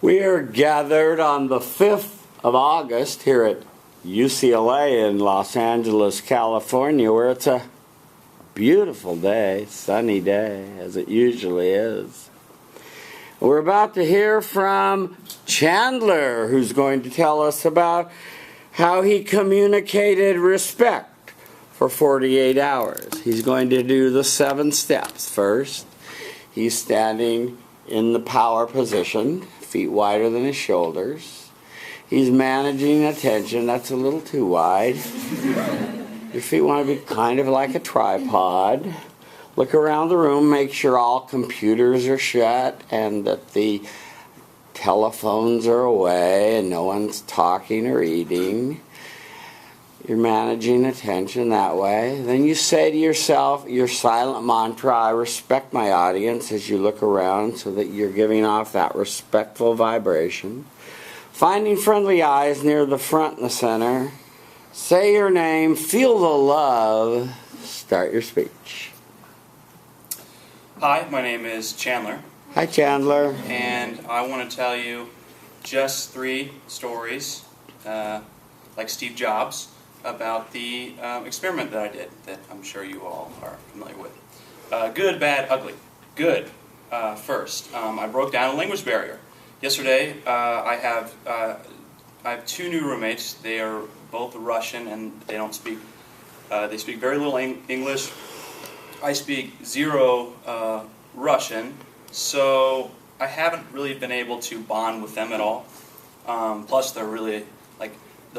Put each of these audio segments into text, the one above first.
We are gathered on the 5th of August here at UCLA in Los Angeles, California, where it's a beautiful day, sunny day, as it usually is. We're about to hear from Chandler, who's going to tell us about how he communicated respect for 48 hours. He's going to do the 7 steps. First, he's standing in the power position, feet wider than his shoulders. He's managing attention. That's a little too wide. Your feet want to be kind of like a tripod. Look around the room, make sure all computers are shut and that the telephones are away and no one's talking or eating. You're managing attention that way. Then you say to yourself your silent mantra, I respect my audience, as you look around so that you're giving off that respectful vibration. Finding friendly eyes near the front and the center. Say your name, feel the love, start your speech. Hi, my name is Chandler. Hi, Chandler. And I want to tell you just 3 stories, like Steve Jobs, about the experiment that I did that I'm sure you all are familiar with. Good, bad, ugly. Good, first. I broke down a language barrier. Yesterday, I have 2 new roommates. They are both Russian and they don't speak. They speak very little English. I speak 0 Russian, so I haven't really been able to bond with them at all. Plus, they're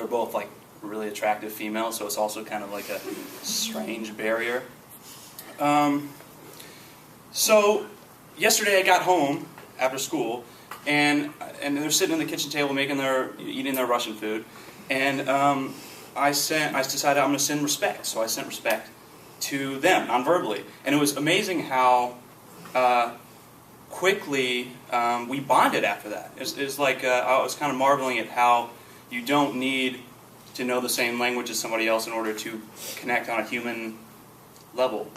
both really attractive females, so it's also kind of like a strange barrier. So yesterday I got home after school, and they're sitting at the kitchen table eating their Russian food, and I decided I'm going to send respect. So I sent respect to them non-verbally, and it was amazing how quickly we bonded after that. It's like I was kind of marveling at how you don't need to know the same language as somebody else in order to connect on a human level,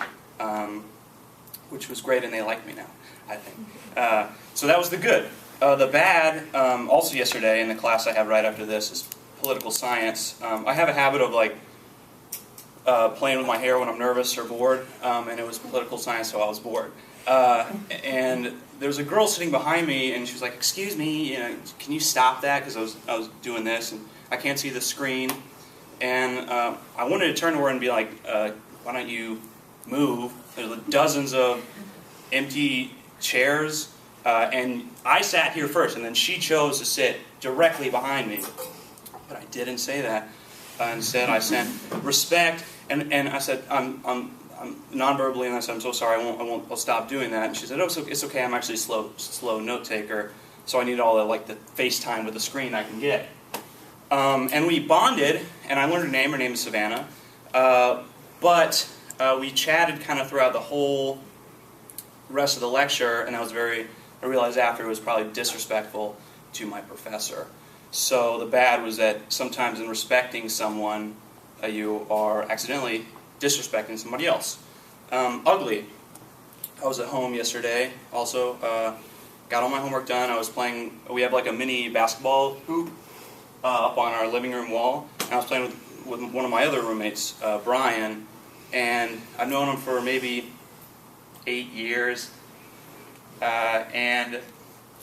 which was great, and they like me now, I think. So that was the good. The bad, also yesterday in the class I have right after this, is political science. I have a habit of playing with my hair when I'm nervous or bored, and it was political science, so I was bored. And there was a girl sitting behind me, and she was like, "Excuse me, can you stop that?" Because I was doing this, and I can't see the screen. And I wanted to turn to her and be like, "Why don't you move?" There's dozens of empty chairs, and I sat here first, and then she chose to sit directly behind me. But I didn't say that. Instead, I sent respect, and I said, I'm non-verbally, and I said, "I'm so sorry, I'll stop doing that." And she said, "Oh, it's okay. I'm actually a slow note taker, so I need all the FaceTime with the screen I can get." And we bonded, and I learned her name. Her name is Savannah. But we chatted kind of throughout the whole rest of the lecture, and I realized after it was probably disrespectful to my professor. So the bad was that sometimes in respecting someone, you are accidentally disrespecting somebody else. Ugly. I was at home yesterday. Also, got all my homework done. I was playing. We have like a mini basketball hoop up on our living room wall. And I was playing with one of my other roommates, Brian, and I've known him for maybe 8 years. And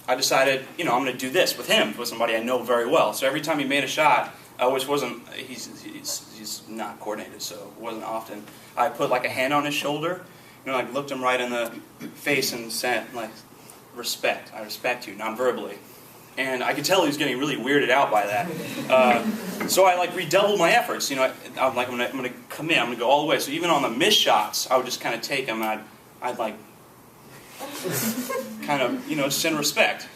I decided, I'm going to do this with him, with somebody I know very well. So every time he made a shot, which wasn't, he's not coordinated, so it wasn't often, I put like a hand on his shoulder, looked him right in the face and said, respect. I respect you, non-verbally. And I could tell he was getting really weirded out by that. So I redoubled my efforts. I'm going to come in, I'm going to go all the way. So even on the missed shots, I would just kind of take them, and I'd kind of, send respect.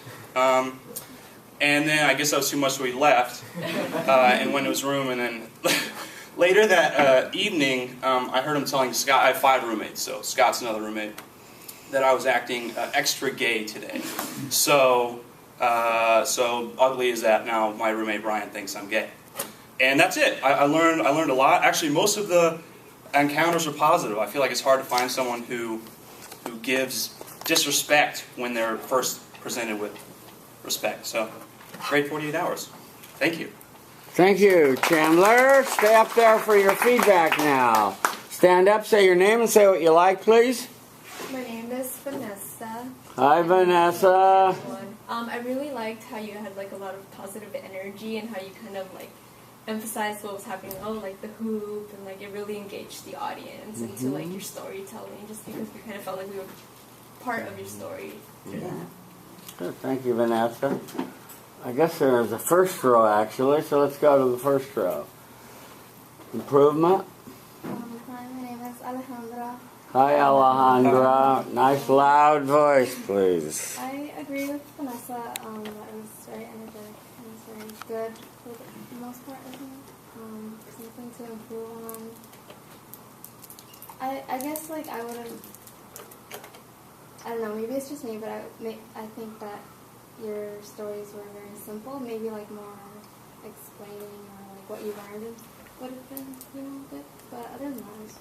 And then I guess that was too much, so we left and went to his room. And then later that evening, I heard him telling Scott, I have 5 roommates, so Scott's another roommate, that I was acting extra gay today. So ugly is that now my roommate Brian thinks I'm gay. And that's it. I learned a lot. Actually, most of the encounters are positive. I feel like it's hard to find someone who gives disrespect when they're first presented with respect. So, great 48 hours. Thank you. Thank you, Chandler. Stay up there for your feedback now. Stand up, say your name, and say what you like, please. My name is Vanessa. Hi, Vanessa. I really liked how you had like a lot of positive energy and how you kind of like emphasized what was happening. Oh, like the hoop, and like it really engaged the audience into like your storytelling, just because we kind of felt like we were part of your story. Yeah. Good. Thank you, Vanessa. I guess there's a first row actually, so let's go to the first row. Improvement. Hi, my name is Alejandra. Hi, Alejandra. Nice loud voice, please. I agree with Vanessa that it was very energetic and it was very good for the most part, I think. Something to improve on. I guess like I would have, I don't know, maybe it's just me, but I think that your stories were very simple. Maybe like more explaining or like what you learned would have been, good. But other than that, it was good.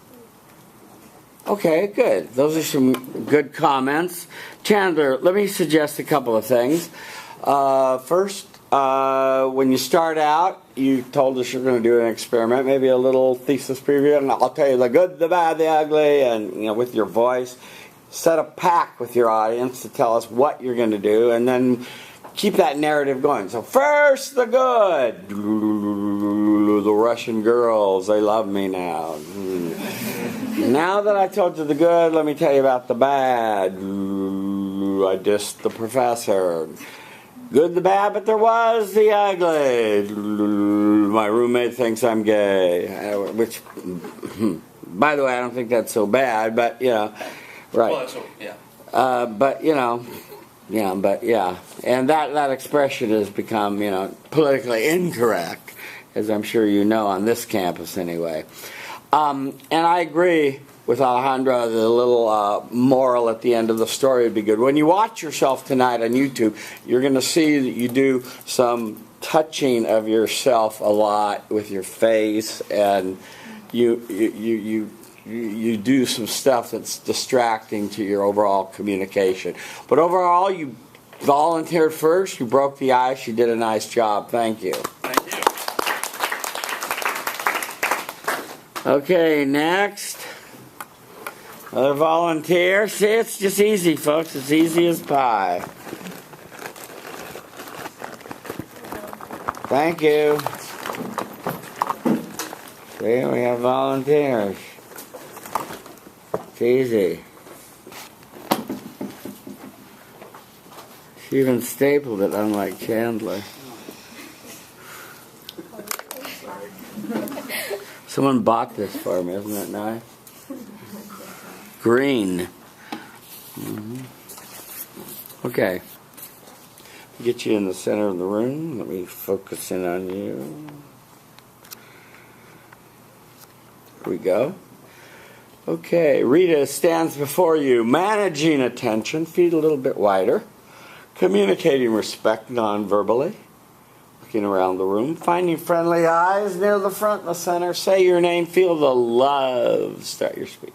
Okay, good. Those are some good comments. Chandler, let me suggest a couple of things. First, when you start out, you told us you're going to do an experiment, maybe a little thesis preview, and I'll tell you the good, the bad, the ugly, and with your voice. Set a pack with your audience to tell us what you're going to do, and then keep that narrative going. So first, the good. The Russian girls, they love me now. Now that I told you the good, let me tell you about the bad. I dissed the professor. Good, the bad, but there was the ugly. My roommate thinks I'm gay. Which, by the way, I don't think that's so bad, but, right. Well, that's, yeah. And that expression has become, politically incorrect, as I'm sure you know on this campus anyway. And I agree with Alejandra, the little moral at the end of the story would be good. When you watch yourself tonight on YouTube, you're going to see that you do some touching of yourself a lot with your face, and you do some stuff that's distracting to your overall communication. But overall, you volunteered first, you broke the ice, you did a nice job. Thank you. Thank you. Okay, next. Another volunteer. See, it's just easy, folks. It's easy as pie. Thank you. See, we have volunteers. It's easy. She even stapled it, unlike Chandler. Someone bought this for me, isn't it nice? Green. Okay. Get you in the center of the room. Let me focus in on you. Here we go. Okay, Rita stands before you, managing attention, feet a little bit wider, communicating respect non-verbally, looking around the room, finding friendly eyes near the front and the center. Say your name, feel the love. Start your speech.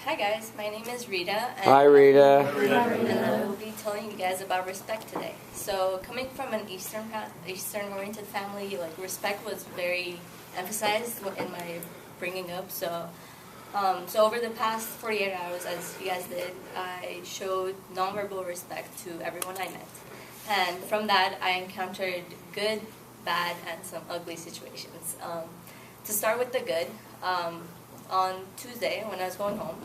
Hi guys, my name is Rita. And Hi Rita. And I will be telling you guys about respect today. So coming from an Eastern-oriented family, like respect was very emphasized in my bringing up. So over the past 48 hours, as you guys did, I showed nonverbal respect to everyone I met. And from that, I encountered good, bad, and some ugly situations. To start with the good, on Tuesday when I was going home,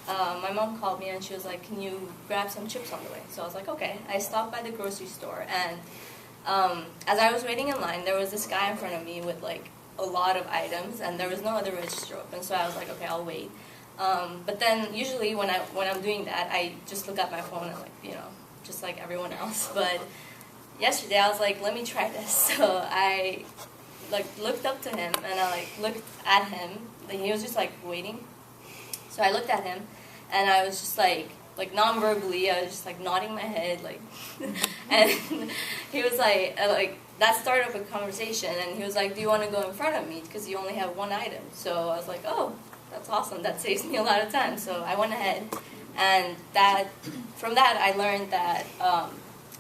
my mom called me and she was like, "Can you grab some chips on the way?" So I was like, "Okay." I stopped by the grocery store, and as I was waiting in line, there was this guy in front of me with like a lot of items, and there was no other register open. So I was like, "Okay, I'll wait." But then usually when I'm doing that, I just look at my phone and just like everyone else. But yesterday I was like, "Let me try this." So I looked up to him and I looked at him. He was just waiting. So I looked at him and I was just like non-verbally, I was just nodding my head and he was that started up a conversation, and he was like, "Do you want to go in front of me? Because you only have one item." So I was like, "Oh, that's awesome. That saves me a lot of time." So I went ahead, and from that I learned that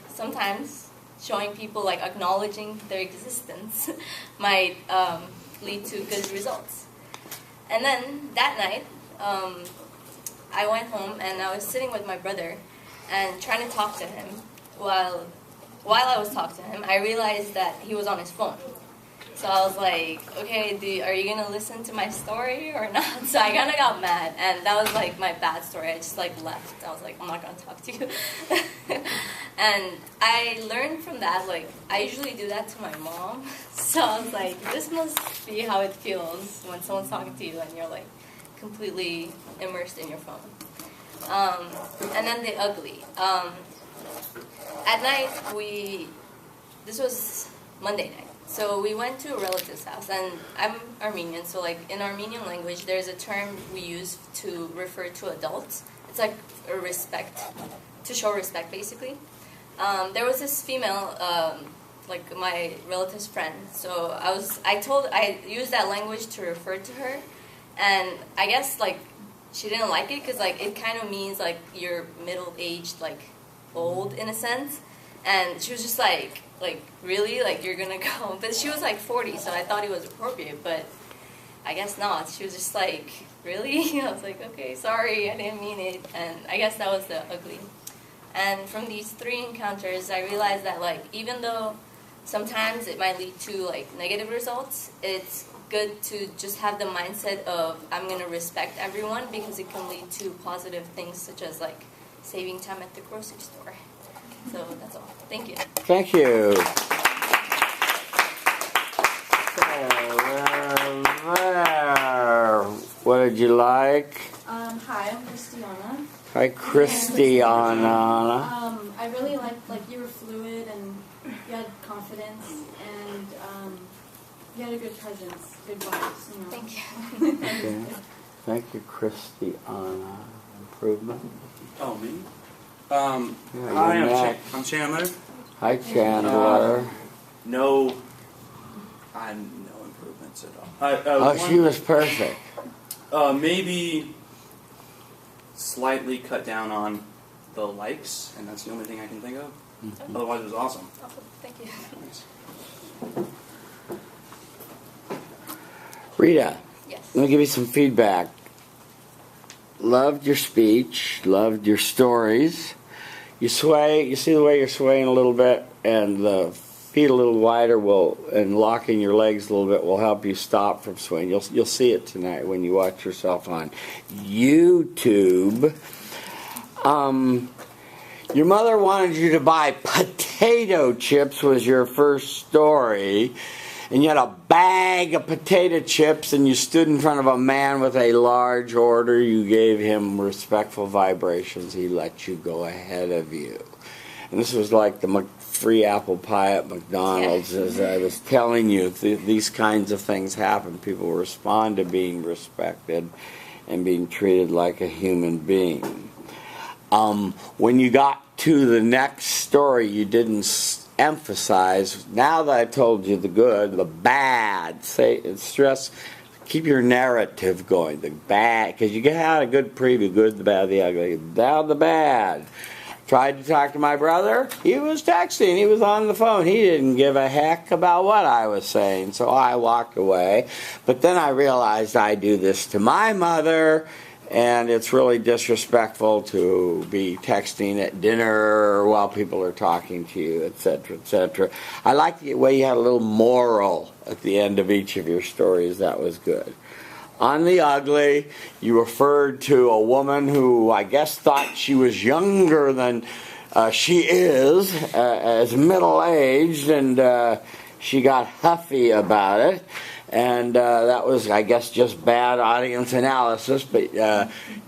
sometimes showing people, like acknowledging their existence, might lead to good results. And then that night, I went home and I was sitting with my brother and trying to talk to him. While I was talking to him, I realized that he was on his phone. So I was like, okay, are you going to listen to my story or not? So I kind of got mad, and that was like my bad story. I just like left. I was like, I'm not going to talk to you. And I learned from that, like, I usually do that to my mom. So I was like, this must be how it feels when someone's talking to you and you're like completely immersed in your phone. And then the ugly. At night, this was Monday night. So we went to a relative's house, and I'm Armenian, so like in Armenian language, there's a term we use to refer to adults. It's like a respect, to show respect, basically. There was this female, like my relative's friend. So I used that language to refer to her, and I guess like she didn't like it because like it kind of means like you're middle-aged, like old in a sense. And she was just like really, like you're gonna go? But she was like 40, so I thought it was appropriate, but I guess not. She was just like, really? I was like, okay, sorry, I didn't mean it. And I guess that was the ugly. And from these 3 encounters, I realized that like even though sometimes it might lead to like negative results, it's good to just have the mindset of I'm gonna respect everyone, because it can lead to positive things such as like saving time at the grocery store. So that's all. Thank you. Thank you. What did you like? Hi, I'm Christiana. Hi, Christiana. I really liked, like, you were fluid and you had confidence and you had a good presence, good vibes, you know. Thank you. Okay. Thank you, Christiana. Improvement. Oh, me? Yeah, Hi, you're next. I'm Chandler. Hi, Chandler. No improvements at all. She was perfect. Maybe slightly cut down on the likes, and that's the only thing I can think of. Mm-hmm. Otherwise, it was awesome. Awesome. Thank you. Nice. Rita, Yes. let me give you some feedback. Loved your speech, loved your stories. You sway, you see the way you're swaying a little bit, and the feet a little wider and locking your legs a little bit will help you stop from swaying. You'll see it tonight when you watch yourself on YouTube. Your mother wanted you to buy potato chips was your first story. And you had a bag of potato chips, and you stood in front of a man with a large order. You gave him respectful vibrations. He let you go ahead of you. And this was like the free apple pie at McDonald's. Yeah. As I was telling you, these kinds of things happen. People respond to being respected and being treated like a human being. When you got to the next story, you didn't emphasize, now that I told you the good, the bad, stress, keep your narrative going, the bad, because you had a good preview, good, the bad, the ugly, now the bad. Tried to talk to my brother, he was texting, he was on the phone, he didn't give a heck about what I was saying, so I walked away. But then I realized I do this to my mother, and it's really disrespectful to be texting at dinner while people are talking to you, etc., etc. I like the way you had a little moral at the end of each of your stories. That was good. On the ugly, you referred to a woman who I guess thought she was younger than she is, as middle-aged, and she got huffy about it. And that was, I guess, just bad audience analysis, but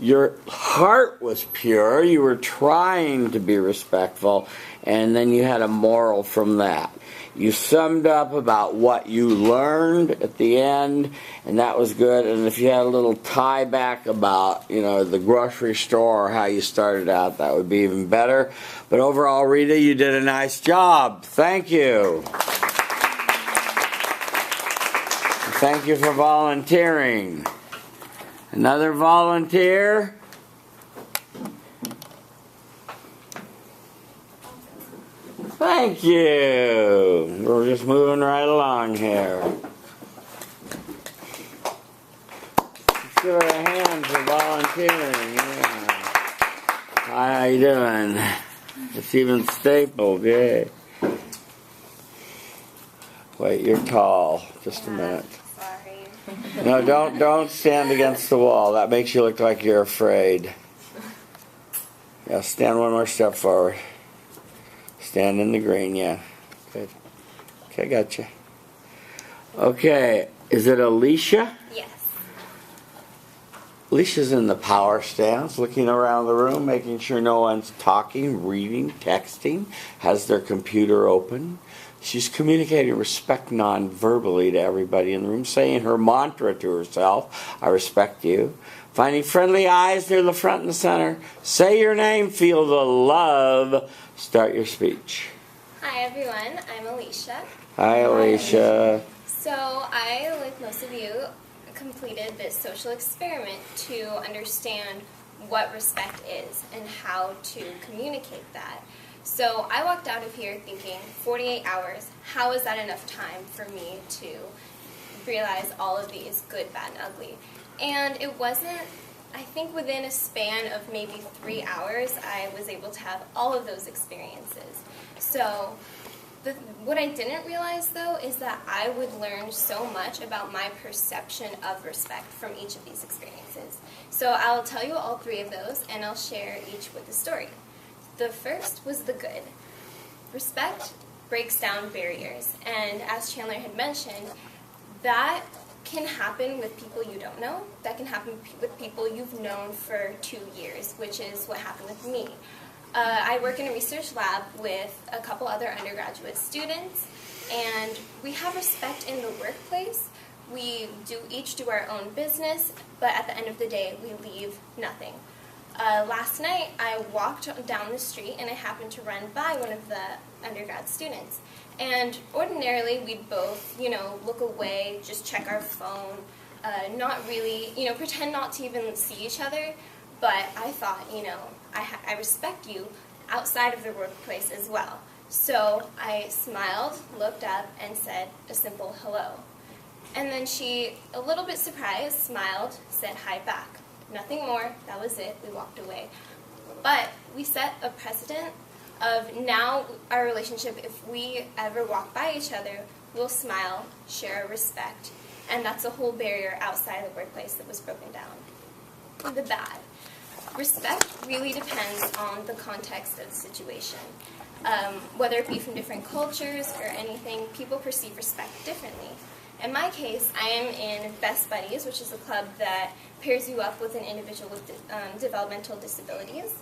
your heart was pure, you were trying to be respectful, and then you had a moral from that. You summed up about what you learned at the end, and that was good. And if you had a little tie back about, the grocery store or how you started out, that would be even better. But overall, Rita, you did a nice job. Thank you. Thank you for volunteering. Another volunteer? Thank you. We're just moving right along here. Let's give her a hand for volunteering. Yeah. Hi, how you doing? It's even stapled, yay. Wait, you're tall. Just a minute. Sorry. No, don't stand against the wall. That makes you look like you're afraid. Yeah, stand one more step forward. Stand in the green, yeah. Good. Okay, gotcha. Okay, is it Alicia? Yes. Alicia's in the power stance, looking around the room, making sure no one's talking, reading, texting, has their computer open. She's communicating respect non-verbally to everybody in the room, saying her mantra to herself, I respect you. Finding friendly eyes near the front and the center. Say your name, feel the love. Start your speech. Hi everyone, I'm Alicia. Hi, Alicia. So I, like most of you, completed this social experiment to understand what respect is and how to communicate that. So I walked out of here thinking, 48 hours, how is that enough time for me to realize all of these, good, bad, and ugly? And it wasn't, I think within a span of maybe 3 hours, I was able to have all of those experiences. So what I didn't realize, though, is that I would learn so much about my perception of respect from each of these experiences. So I'll tell you all 3 of those, and I'll share each with a story. The first was the good. Respect breaks down barriers, and as Chandler had mentioned, that can happen with people you don't know. That can happen with people you've known for 2 years, which is what happened with me. I work in a research lab with a couple other undergraduate students, and we have respect in the workplace. We each do our own business, but at the end of the day, we leave nothing. Last night, I walked down the street, and I happened to run by one of the undergrad students. And ordinarily, we'd both, look away, just check our phone, not really, pretend not to even see each other. But I thought, I respect you outside of the workplace as well. So I smiled, looked up, and said a simple hello. And then she, a little bit surprised, smiled, said hi back. Nothing more, that was it, we walked away. But we set a precedent of now our relationship, if we ever walk by each other, we'll smile, share respect, and that's a whole barrier outside the workplace that was broken down. The bad. Respect really depends on the context of the situation. Whether it be from different cultures or anything, people perceive respect differently. In my case, I am in Best Buddies, which is a club that pairs you up with an individual with developmental disabilities.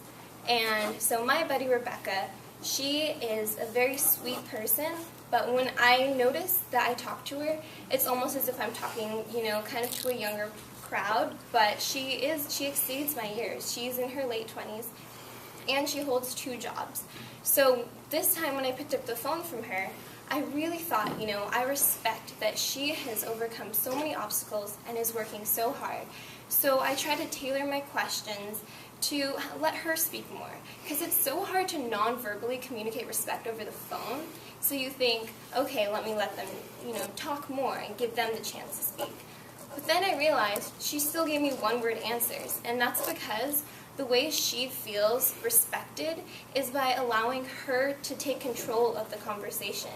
And so my buddy Rebecca, she is a very sweet person, but when I notice that I talk to her, it's almost as if I'm talking, kind of to a younger crowd, but she exceeds my years. She's in her late 20s, and she holds 2 jobs. So this time when I picked up the phone from her, I really thought, I respect that she has overcome so many obstacles and is working so hard. So I try to tailor my questions to let her speak more, because it's so hard to non-verbally communicate respect over the phone. So you think, okay, let them, talk more and give them the chance to speak. But then I realized she still gave me one-word answers, and that's because the way she feels respected is by allowing her to take control of the conversation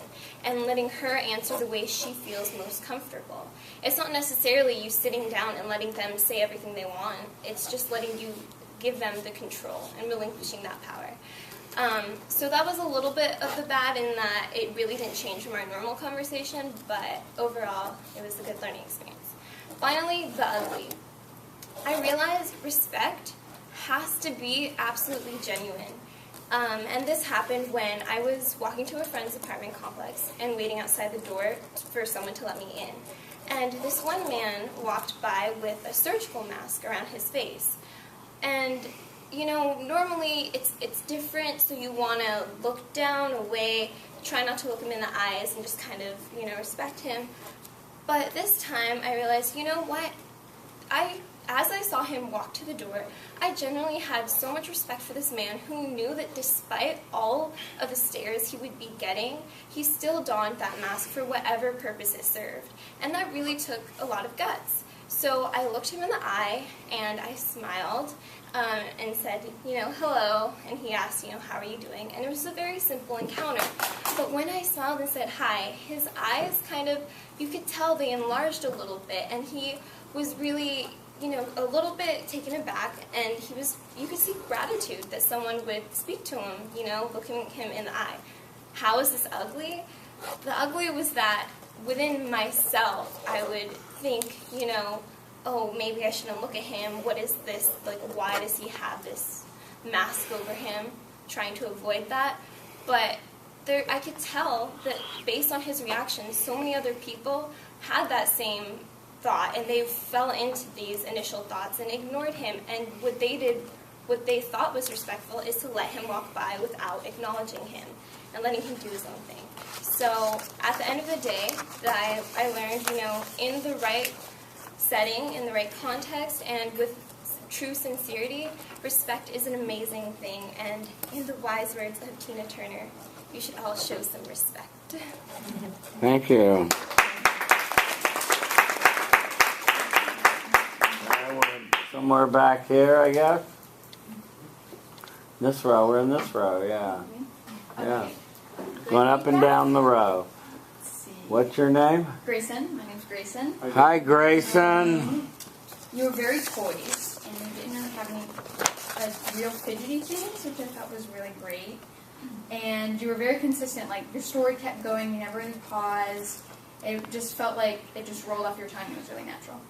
and letting her answer the way she feels most comfortable. It's not necessarily you sitting down and letting them say everything they want. It's just letting you give them the control and relinquishing that power. So that was a little bit of the bad in that it really didn't change from our normal conversation, but overall it was a good learning experience. Finally, the ugly. I realized respect has to be absolutely genuine. And this happened when I was walking to a friend's apartment complex and waiting outside the door for someone to let me in. And this one man walked by with a surgical mask around his face. And, normally it's different, so you want to look down, away, try not to look him in the eyes and just kind of, respect him. But this time I realized, what? I as I saw him walk to the door, I genuinely had so much respect for this man who knew that despite all of the stares he would be getting, he still donned that mask for whatever purpose it served. And that really took a lot of guts. So I looked him in the eye and I smiled and said, hello. And he asked, how are you doing? And it was a very simple encounter. But when I smiled and said hi, his eyes you could tell they enlarged a little bit. And he was really, a little bit taken aback. And you could see gratitude that someone would speak to him, looking him in the eye. How is this ugly? The ugly was that within myself, I would think, oh, maybe I shouldn't look at him. What is this? Like, why does he have this mask over him? Trying to avoid that. But I could tell that based on his reaction, so many other people had that same thought, and they fell into these initial thoughts and ignored him. And what they thought was respectful is to let him walk by without acknowledging him and letting him do his own thing. So at the end of the day, I learned, in the right setting, in the right context, and with true sincerity, respect is an amazing thing. And in the wise words of Tina Turner, you should all show some respect. Thank you. Somewhere back here, I guess. This row, we're in this row, yeah. Yeah. Going up and down the row. What's your name? Grayson. My name's Grayson. Hi, Grayson. You were very poised, and you didn't really have any real fidgety things, which I thought was really great. And you were very consistent. Like, your story kept going. You never really paused. It just felt like it just rolled off your tongue. It was really natural.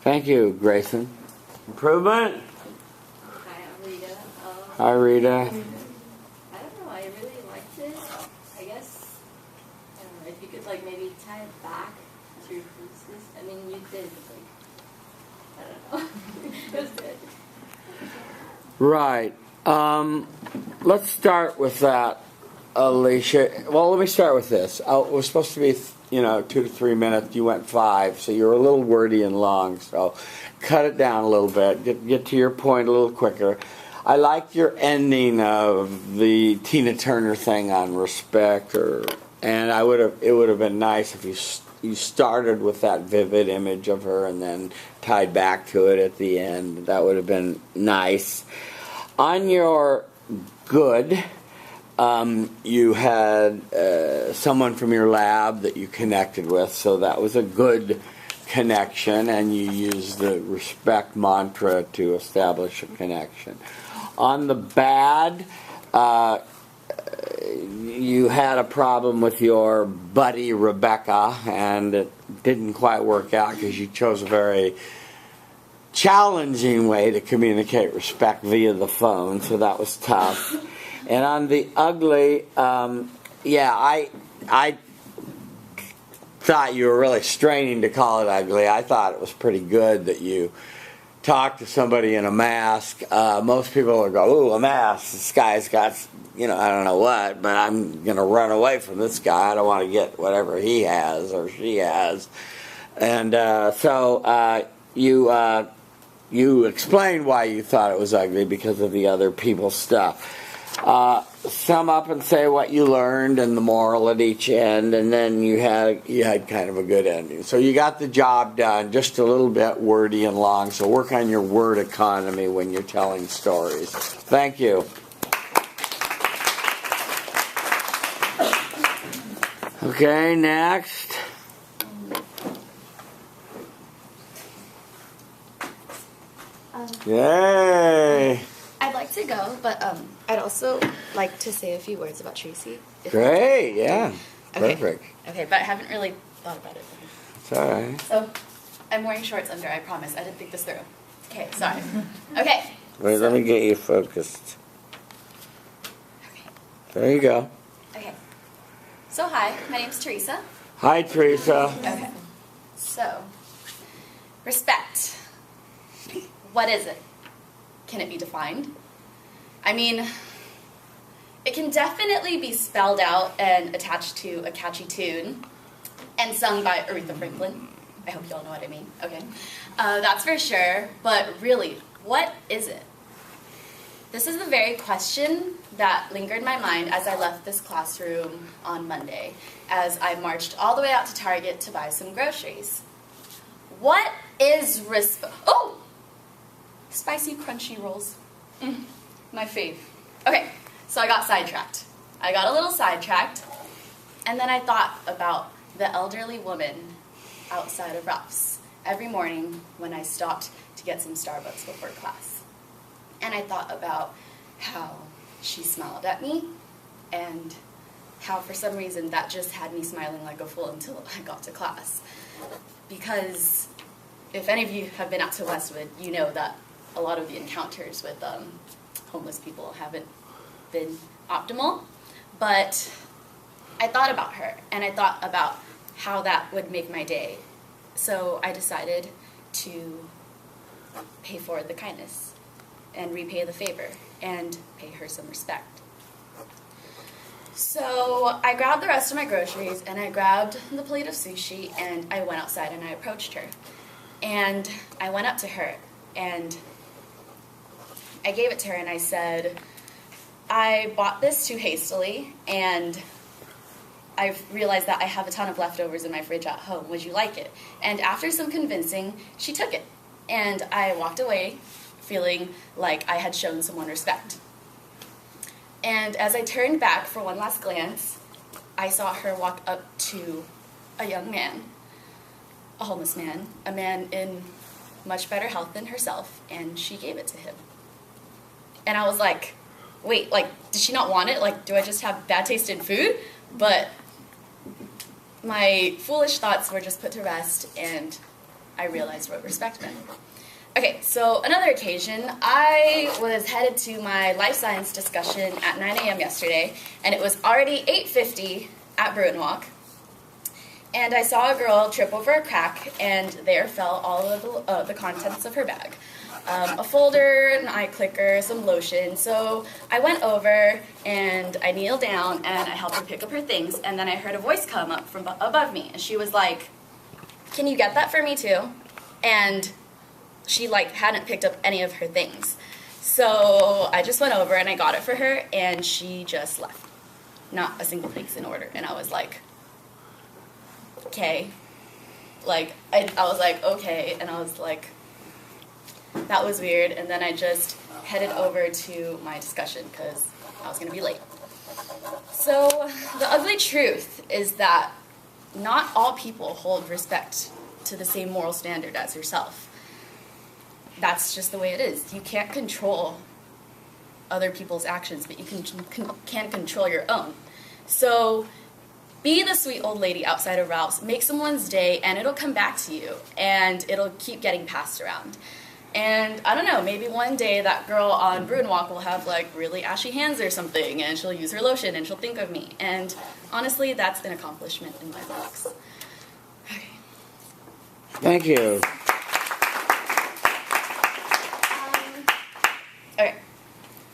Thank you, Grayson. Improvement? Hi, I'm Rita. Hi, Rita. I don't know, I really liked it. I guess, I don't know, if you could maybe tie it back to your pieces. I mean, you did, I don't know. It was good. Right. Let's start with that, Alicia. Well, let me start with this. It was supposed to be 2 to 3 minutes. You went 5, so you're a little wordy and long. So cut it down a little bit. Get to your point a little quicker. I like your ending of the Tina Turner thing on respect, and it would have been nice if you started with that vivid image of her and then tied back to it at the end. That would have been nice. On your good. You had someone from your lab that you connected with, so that was a good connection, and you used the respect mantra to establish a connection. On the bad, you had a problem with your buddy Rebecca, and it didn't quite work out because you chose a very challenging way to communicate respect via the phone, so that was tough. And on the ugly, I thought you were really straining to call it ugly. I thought it was pretty good that you talked to somebody in a mask. Most people would go, ooh, a mask. This guy's got, I don't know what, but I'm going to run away from this guy. I don't want to get whatever he has or she has. And so you explained why you thought it was ugly because of the other people's stuff. Sum up and say what you learned and the moral at each end, and then you had kind of a good ending. So you got the job done, just a little bit wordy and long, so work on your word economy when you're telling stories. Thank you. Okay, next. Yay! I'd like to go, but I'd also like to say a few words about Tracy. Great, yeah. Okay. Perfect. Okay, but I haven't really thought about it. It's all right. So, I'm wearing shorts under, I promise. I didn't think this through. Okay, sorry. Okay. Wait, let me get you focused. Okay. There you go. Okay. So, hi, my name's Teresa. Hi, Teresa. Okay. So, respect. What is it? Can it be defined? I mean, it can definitely be spelled out and attached to a catchy tune and sung by Aretha Franklin. I hope y'all know what I mean. Okay. That's for sure. But really, what is it? This is the very question that lingered in my mind as I left this classroom on Monday, as I marched all the way out to Target to buy some groceries. What is respect? Oh! Spicy crunchy rolls. My fave. Okay, so I got sidetracked. I got a little sidetracked, and then I thought about the elderly woman outside of Ralph's every morning when I stopped to get some Starbucks before class. And I thought about how she smiled at me, and how for some reason that just had me smiling like a fool until I got to class. Because if any of you have been out to Westwood, you know that a lot of the encounters with homeless people haven't been optimal. But I thought about her, and I thought about how that would make my day. So I decided to pay forward the kindness and repay the favor and pay her some respect. So I grabbed the rest of my groceries, and I grabbed the plate of sushi, and I went outside and I approached her. And I went up to her, and I gave it to her, and I said, I bought this too hastily, and I've realized that I have a ton of leftovers in my fridge at home. Would you like it? And after some convincing, she took it. And I walked away feeling like I had shown someone respect. And as I turned back for one last glance, I saw her walk up to a young man, a homeless man, a man in much better health than herself, and she gave it to him. And I was like, wait, like, did she not want it? Like, do I just have bad taste in food? But my foolish thoughts were just put to rest, and I realized what respect meant. Okay, so another occasion, I was headed to my life science discussion at 9 a.m. yesterday, and it was already 8:50 at Bruin Walk, and I saw a girl trip over a crack, and there fell all of the contents of her bag. A folder, an eye clicker, some lotion. So I went over, and I kneeled down, and I helped her pick up her things, and then I heard a voice come up from above me, and she was like, "Can you get that for me too?" And she hadn't picked up any of her things. So I just went over and I got it for her, and she just left. Not a single thing's in order. And I was like, okay. I was like, okay. And I was like, that was weird. And then I just headed over to my discussion because I was going to be late. So the ugly truth is that not all people hold respect to the same moral standard as yourself. That's just the way it is. You can't control other people's actions, but you can control your own. So be the sweet old lady outside of Ralph's, make someone's day, and it'll come back to you, and it'll keep getting passed around. And I don't know, maybe one day that girl on Bruin Walk will have really ashy hands or something, and she'll use her lotion, and she'll think of me. And honestly, that's an accomplishment in my books. Okay. Thank you. Okay,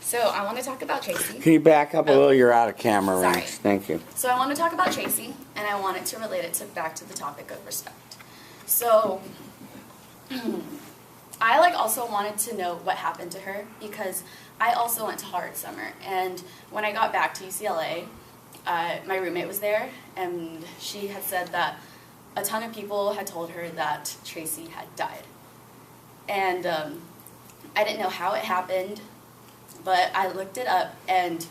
so I want to talk about Tracy. Can you back up a little? You're out of camera Sorry. range. Thank you. So I want to talk about Tracy, and I wanted to relate it back to the topic of respect. So I also wanted to know what happened to her, because I also went to Hard Summer, and when I got back to UCLA, my roommate was there, and she had said that a ton of people had told her that Tracy had died. And I didn't know how it happened, but I looked it up, and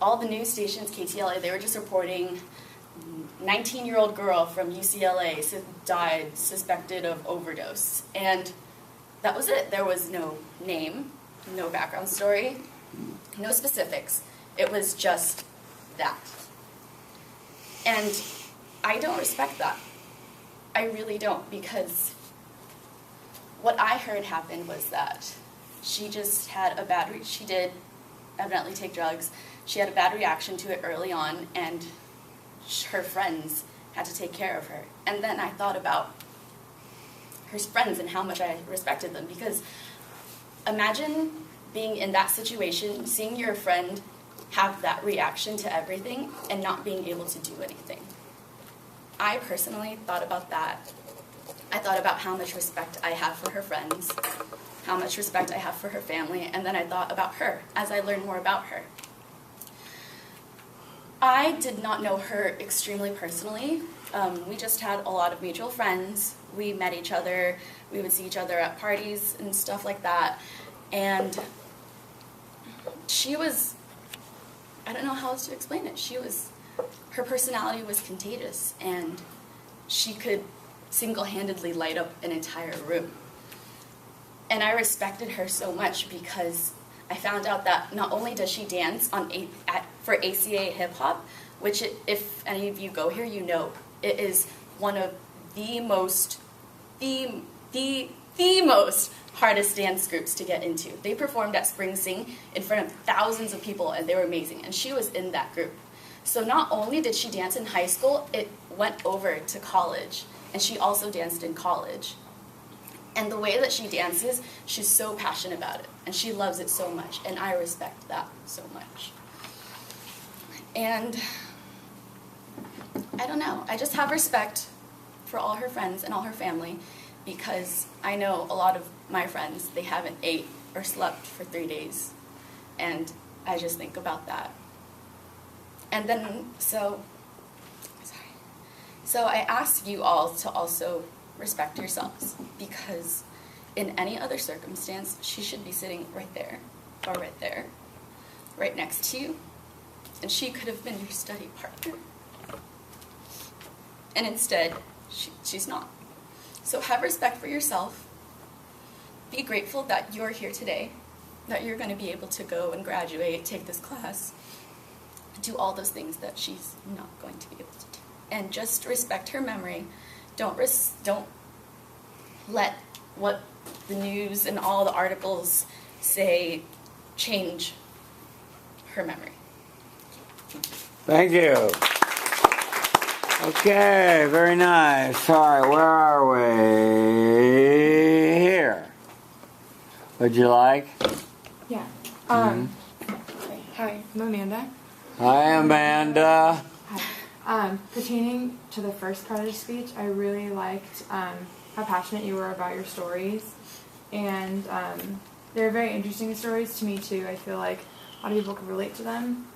all the news stations, KTLA, they were just reporting 19-year-old girl from UCLA died suspected of overdose. And that was it. There was no name, no background story, no specifics. It was just that. And I don't respect that. I really don't, because what I heard happened was that she just had a bad she did evidently take drugs. She had a bad reaction to it early on, and her friends had to take care of her. And then I thought about her friends and how much I respected them, because imagine being in that situation, seeing your friend have that reaction to everything and not being able to do anything. I personally thought about that. I thought about how much respect I have for her friends, how much respect I have for her family, and then I thought about her as I learned more about her. I did not know her extremely personally. We just had a lot of mutual friends. We met each other. We would see each other at parties and stuff like that. And she was, I don't know how else to explain it. Her personality was contagious, and she could single-handedly light up an entire room. And I respected her so much because I found out that not only does she dance for ACA hip hop, which if any of you go here, you know it is one of the most hardest dance groups to get into. They performed at Spring Sing in front of thousands of people, and they were amazing. And she was in that group. So not only did she dance in high school, it went over to college, and she also danced in college. And the way that she dances, she's so passionate about it, and she loves it so much, and I respect that so much. And I don't know, I just have respect for all her friends and all her family, because I know a lot of my friends, they haven't ate or slept for 3 days, and I just think about that. And then, so I ask you all to also respect yourselves, because in any other circumstance, she should be sitting right there, or right there, right next to you, and she could have been your study partner. And instead, she's not. So have respect for yourself. Be grateful that you're here today, that you're going to be able to go and graduate, take this class, do all those things that she's not going to be able to do. And just respect her memory. Don't let what the news and all the articles say change her memory. Thank you. Okay, very nice. All right, where are we? Here. Would you like? Yeah. Hi, I'm Amanda. Hi, Amanda. Hi. Pertaining to the first part of the speech, I really liked how passionate you were about your stories, and they're very interesting stories to me too. I feel like a lot of people can relate to them.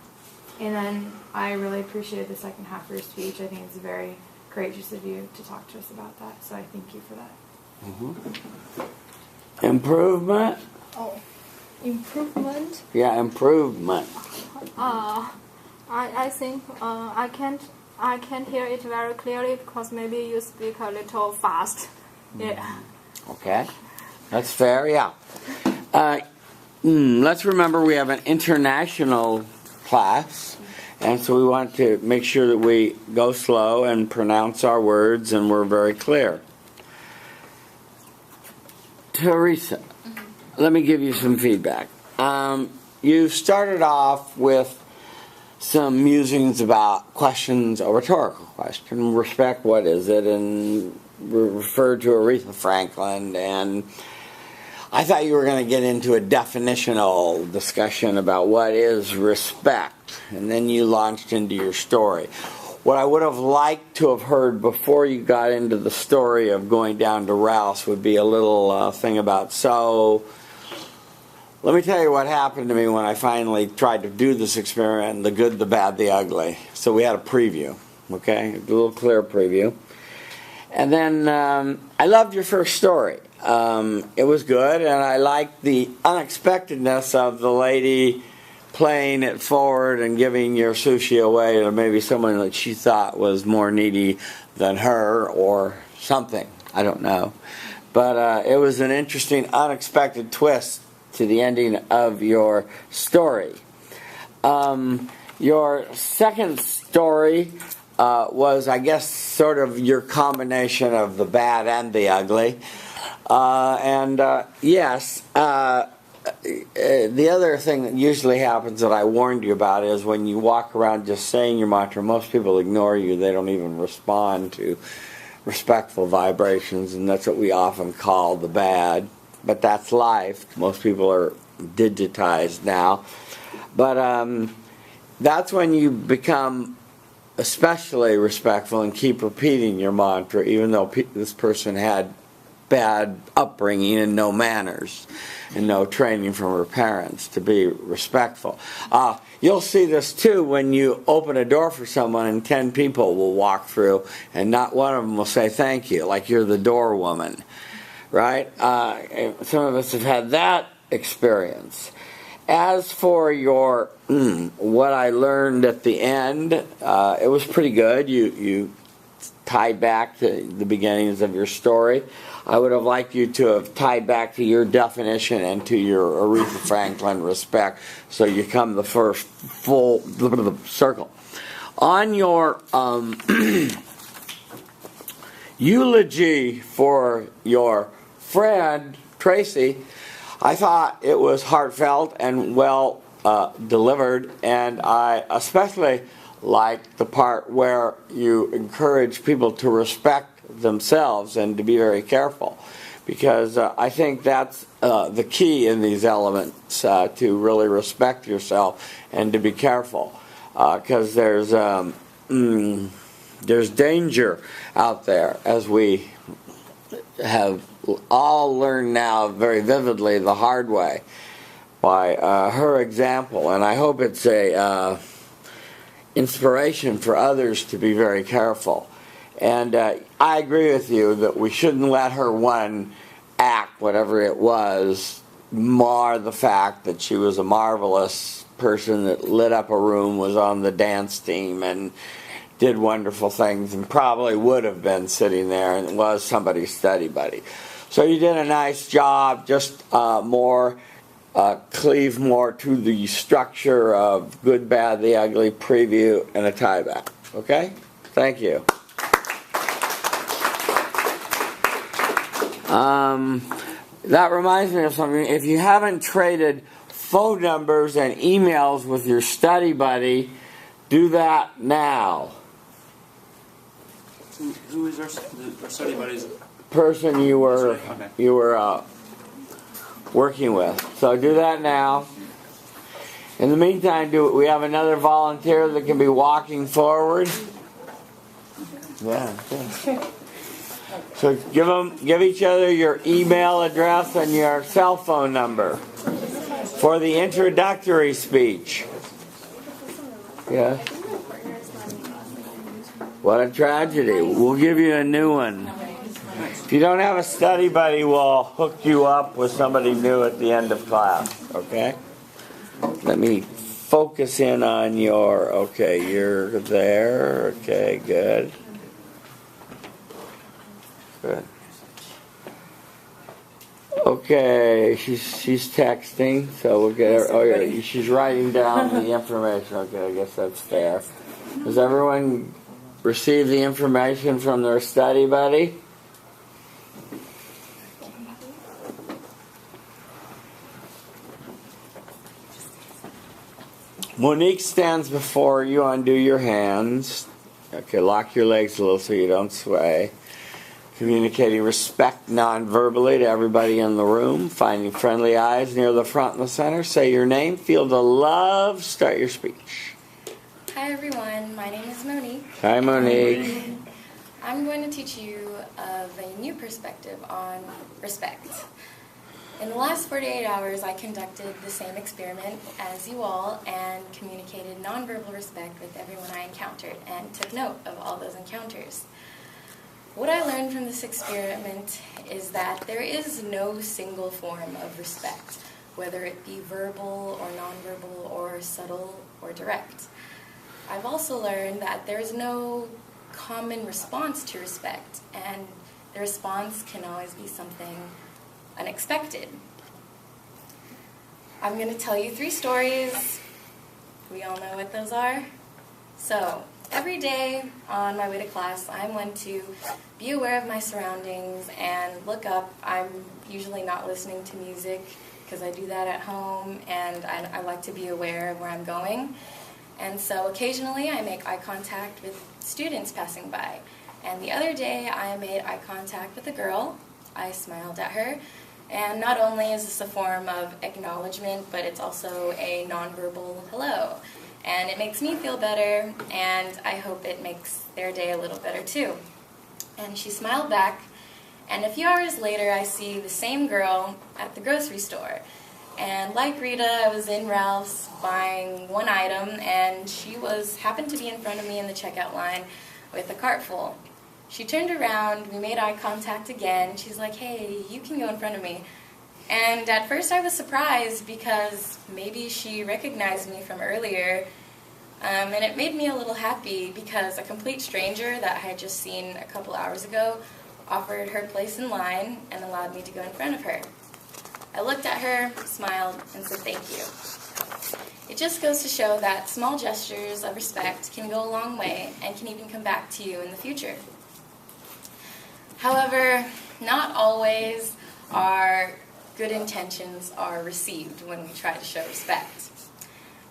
And then I really appreciated the second half of your speech. I think it's very courageous of you to talk to us about that, so I thank you for that. Mm-hmm. Improvement? Oh, improvement? Yeah, improvement. I think I can't hear it very clearly because maybe you speak a little fast. Yeah. Okay, that's fair. Yeah. Let's remember we have an international class, and so we want to make sure that we go slow and pronounce our words and we're very clear. Teresa, let me give you some feedback. You started off with some musings about questions, a rhetorical question, respect, what is it, and referred to Aretha Franklin, and I thought you were going to get into a definitional discussion about what is respect, and then you launched into your story. What I would have liked to have heard before you got into the story of going down to Rouse would be a little thing about, so let me tell you what happened to me when I finally tried to do this experiment, the good, the bad, the ugly. So we had a preview, okay, a little clear preview. And then I loved your first story. It was good, and I liked the unexpectedness of the lady playing it forward and giving your sushi away to maybe someone that she thought was more needy than her or something. I don't know. But it was an interesting, unexpected twist to the ending of your story. Your second story was, I guess, sort of your combination of the bad and the ugly. Yes, the other thing that usually happens that I warned you about is when you walk around just saying your mantra, most people ignore you. They don't even respond to respectful vibrations, and that's what we often call the bad. But that's life. Most people are digitized now. But that's when you become especially respectful and keep repeating your mantra, even though this person had bad upbringing and no manners and no training from her parents to be respectful. You'll see this too when you open a door for someone and 10 people will walk through and not one of them will say thank you, like you're the door woman, right? Some of us have had that experience. As for your what I learned at the end, it was pretty good. You tied back to the beginnings of your story. I would have liked you to have tied back to your definition and to your Aretha Franklin respect, so you come the first full circle. On your eulogy for your friend Tracy, I thought it was heartfelt and well delivered, and I especially liked the part where you encourage people to respect themselves and to be very careful, because I think that's the key in these elements, to really respect yourself and to be careful, because there's danger out there, as we have all learned now very vividly the hard way by her example, and I hope it's a inspiration for others to be very careful. And I agree with you that we shouldn't let her one act, whatever it was, mar the fact that she was a marvelous person that lit up a room, was on the dance team, and did wonderful things, and probably would have been sitting there and was somebody's study buddy. So you did a nice job, just cleave more to the structure of good, bad, the ugly, preview, and a tie back. Okay? Thank you. That reminds me of something. If you haven't traded phone numbers and emails with your study buddy, do that now. Who is our study buddies? Person you were working with. So do that now. In the meantime, we have another volunteer that can be walking forward. Yeah. So give each other your email address and your cell phone number for the introductory speech. Yeah. What a tragedy. We'll give you a new one. If you don't have a study buddy, we'll hook you up with somebody new at the end of class. Okay? Let me focus in on your... Okay, you're there. Okay, good. Good. Okay, she's texting, so we'll get her. Oh yeah, she's writing down the information. Okay, I guess that's fair. Does everyone receive the information from their study buddy? Monique stands before you. Undo your hands. Okay, lock your legs a little so you don't sway. Communicating respect non-verbally to everybody in the room. Finding friendly eyes near the front and the center. Say your name. Feel the love. Start your speech. Hi everyone, my name is Monique. Hi Monique. I'm going to teach you of a new perspective on respect. In the last 48 hours, I conducted the same experiment as you all and communicated nonverbal respect with everyone I encountered and took note of all those encounters. What I learned from this experiment is that there is no single form of respect, whether it be verbal or nonverbal or subtle or direct. I've also learned that there is no common response to respect, and the response can always be something unexpected. I'm going to tell you 3 stories. We all know what those are. So, every day on my way to class, I'm one to be aware of my surroundings and look up. I'm usually not listening to music because I do that at home, and I like to be aware of where I'm going. And so occasionally I make eye contact with students passing by. And the other day I made eye contact with a girl. I smiled at her. And not only is this a form of acknowledgement, but it's also a nonverbal hello. And it makes me feel better, and I hope it makes their day a little better too. And she smiled back, and a few hours later I see the same girl at the grocery store. And like Rita, I was in Ralph's buying one item, and she happened to be in front of me in the checkout line with a cart full. She turned around, we made eye contact again. She's like, "Hey, you can go in front of me." And at first I was surprised because maybe she recognized me from earlier. And it made me a little happy because a complete stranger that I had just seen a couple hours ago offered her place in line and allowed me to go in front of her. I looked at her, smiled, and said thank you. It just goes to show that small gestures of respect can go a long way and can even come back to you in the future. However, not always our good intentions are received when we try to show respect.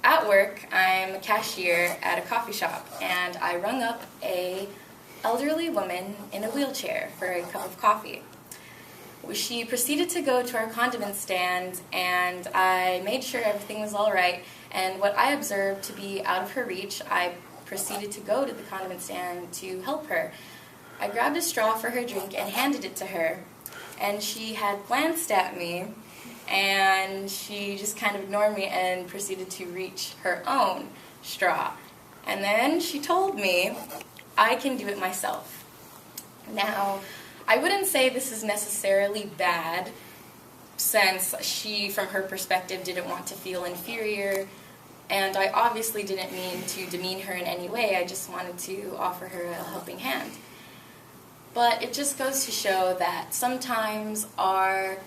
At work, I'm a cashier at a coffee shop, and I rung up an elderly woman in a wheelchair for a cup of coffee. She proceeded to go to our condiment stand, and I made sure everything was all right, and what I observed to be out of her reach, I proceeded to go to the condiment stand to help her. I grabbed a straw for her drink and handed it to her, and she had glanced at me, and she just kind of ignored me and proceeded to reach her own straw. And then she told me, "I can do it myself." Now, I wouldn't say this is necessarily bad, since she, from her perspective, didn't want to feel inferior, and I obviously didn't mean to demean her in any way. I just wanted to offer her a helping hand. But it just goes to show that sometimes our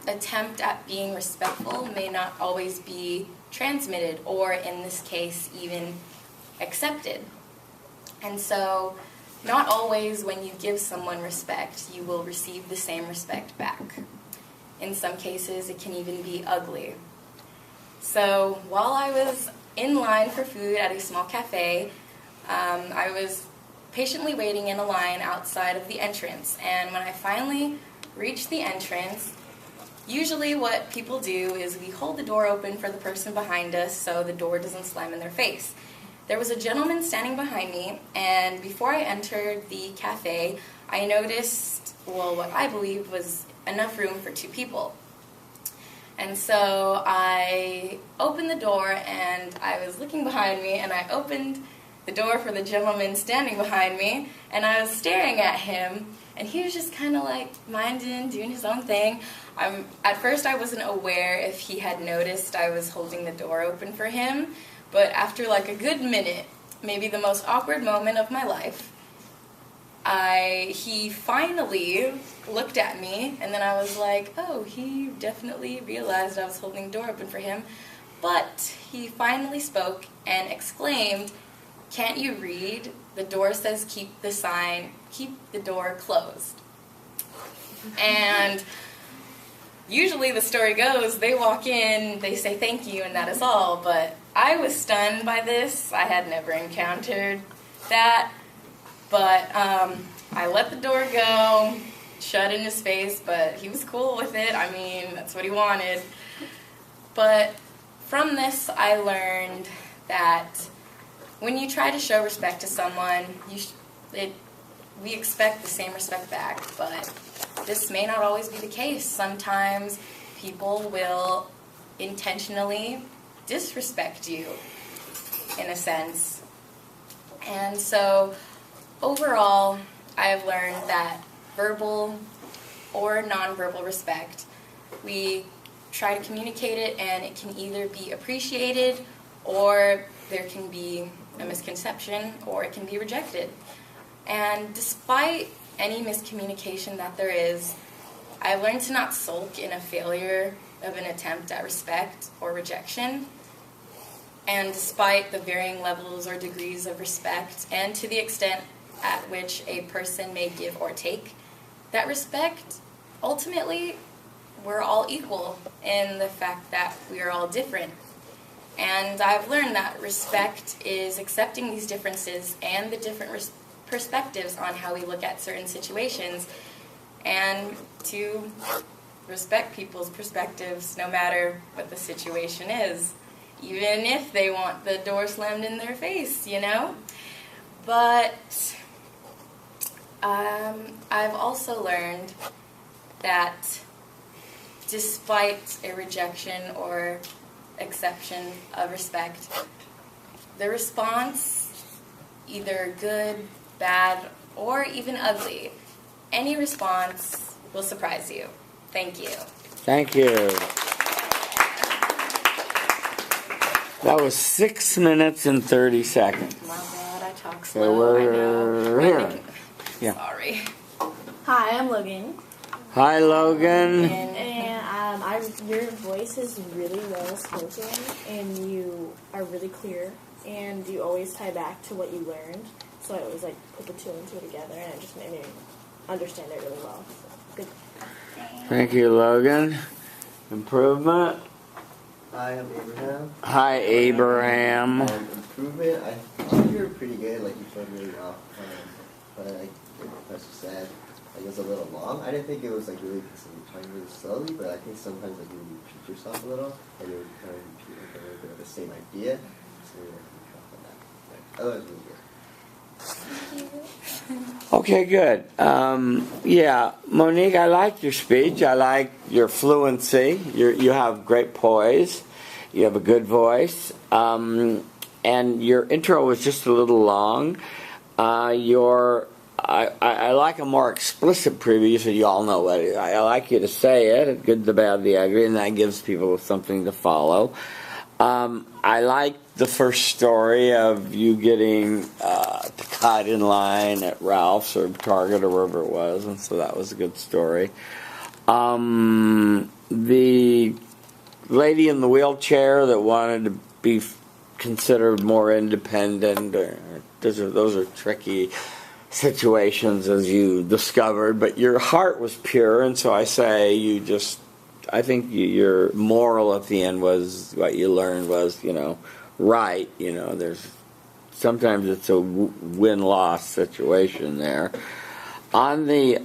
attempt at being respectful may not always be transmitted, or in this case, even accepted. And so, not always when you give someone respect, you will receive the same respect back. In some cases, it can even be ugly. So, while I was in line for food at a small cafe, I was patiently waiting in a line outside of the entrance. And when I finally reached the entrance, usually what people do is we hold the door open for the person behind us so the door doesn't slam in their face. There was a gentleman standing behind me, and before I entered the cafe, I noticed, what I believed was enough room for 2 people. And so I opened the door, and I was looking behind me, and I opened the door for the gentleman standing behind me, and I was staring at him, and he was just kind of like minding, doing his own thing. At first I wasn't aware if he had noticed I was holding the door open for him, but after like a good minute, maybe the most awkward moment of my life, he finally looked at me, and then I was like, oh, he definitely realized I was holding the door open for him. But he finally spoke and exclaimed, "Can't you read? The door says keep the door closed." And usually the story goes, they walk in, they say thank you, and that is all. But I was stunned by this. I had never encountered that. But I let the door go, shut in his face, but he was cool with it. I mean, that's what he wanted. But from this, I learned that when you try to show respect to someone, we expect the same respect back, but this may not always be the case. Sometimes people will intentionally disrespect you, in a sense. And so, overall, I have learned that verbal or nonverbal respect, we try to communicate it, and it can either be appreciated, or there can be a misconception, or it can be rejected. And despite any miscommunication that there is, I've learned to not sulk in a failure of an attempt at respect or rejection. And despite the varying levels or degrees of respect, and to the extent at which a person may give or take, that respect, ultimately, we're all equal in the fact that we are all different. And I've learned that respect is accepting these differences and the different perspectives on how we look at certain situations, and to respect people's perspectives no matter what the situation is. even if they want the door slammed in their face, you know? But I've also learned that despite a rejection or exception of respect, the response, either good, bad, or even ugly, any response will surprise you. Thank you. Thank you. That was 6 minutes and 30 seconds. My bad, I talk So slow. I we're know. here. Yeah. Sorry. Hi, I'm Logan. Hi, Logan. And your voice is really well spoken, and you are really clear, and you always tie back to what you learned. So I always put the two and two together, and it just made me understand it really well. So, good. Thank you, Logan. Improvement. Hi, I'm Abraham. Hi, Abraham. Improvement, I thought you were pretty good, you played really well. But like the professor said, it was a little long. I didn't think it was really because you were talking really slowly, but I think sometimes you repeat yourself a little, and you kind of repeat a little bit of the same idea. So you're on that. Otherwise, really good. Okay, good. Yeah, Monique, I like your speech. I like your fluency. You have great poise. You have a good voice. And your intro was just a little long. I like a more explicit preview, so you all know what it is. I like you to say it, good, the bad, the ugly, and that gives people something to follow. I like the first story of you getting caught in line at Ralph's or Target or wherever it was, and so that was a good story. The lady in the wheelchair that wanted to be considered more independent, those are tricky situations, as you discovered, but your heart was pure, and so I say I think your moral at the end was, what you learned was, right. There's sometimes it's a win-loss situation there. On the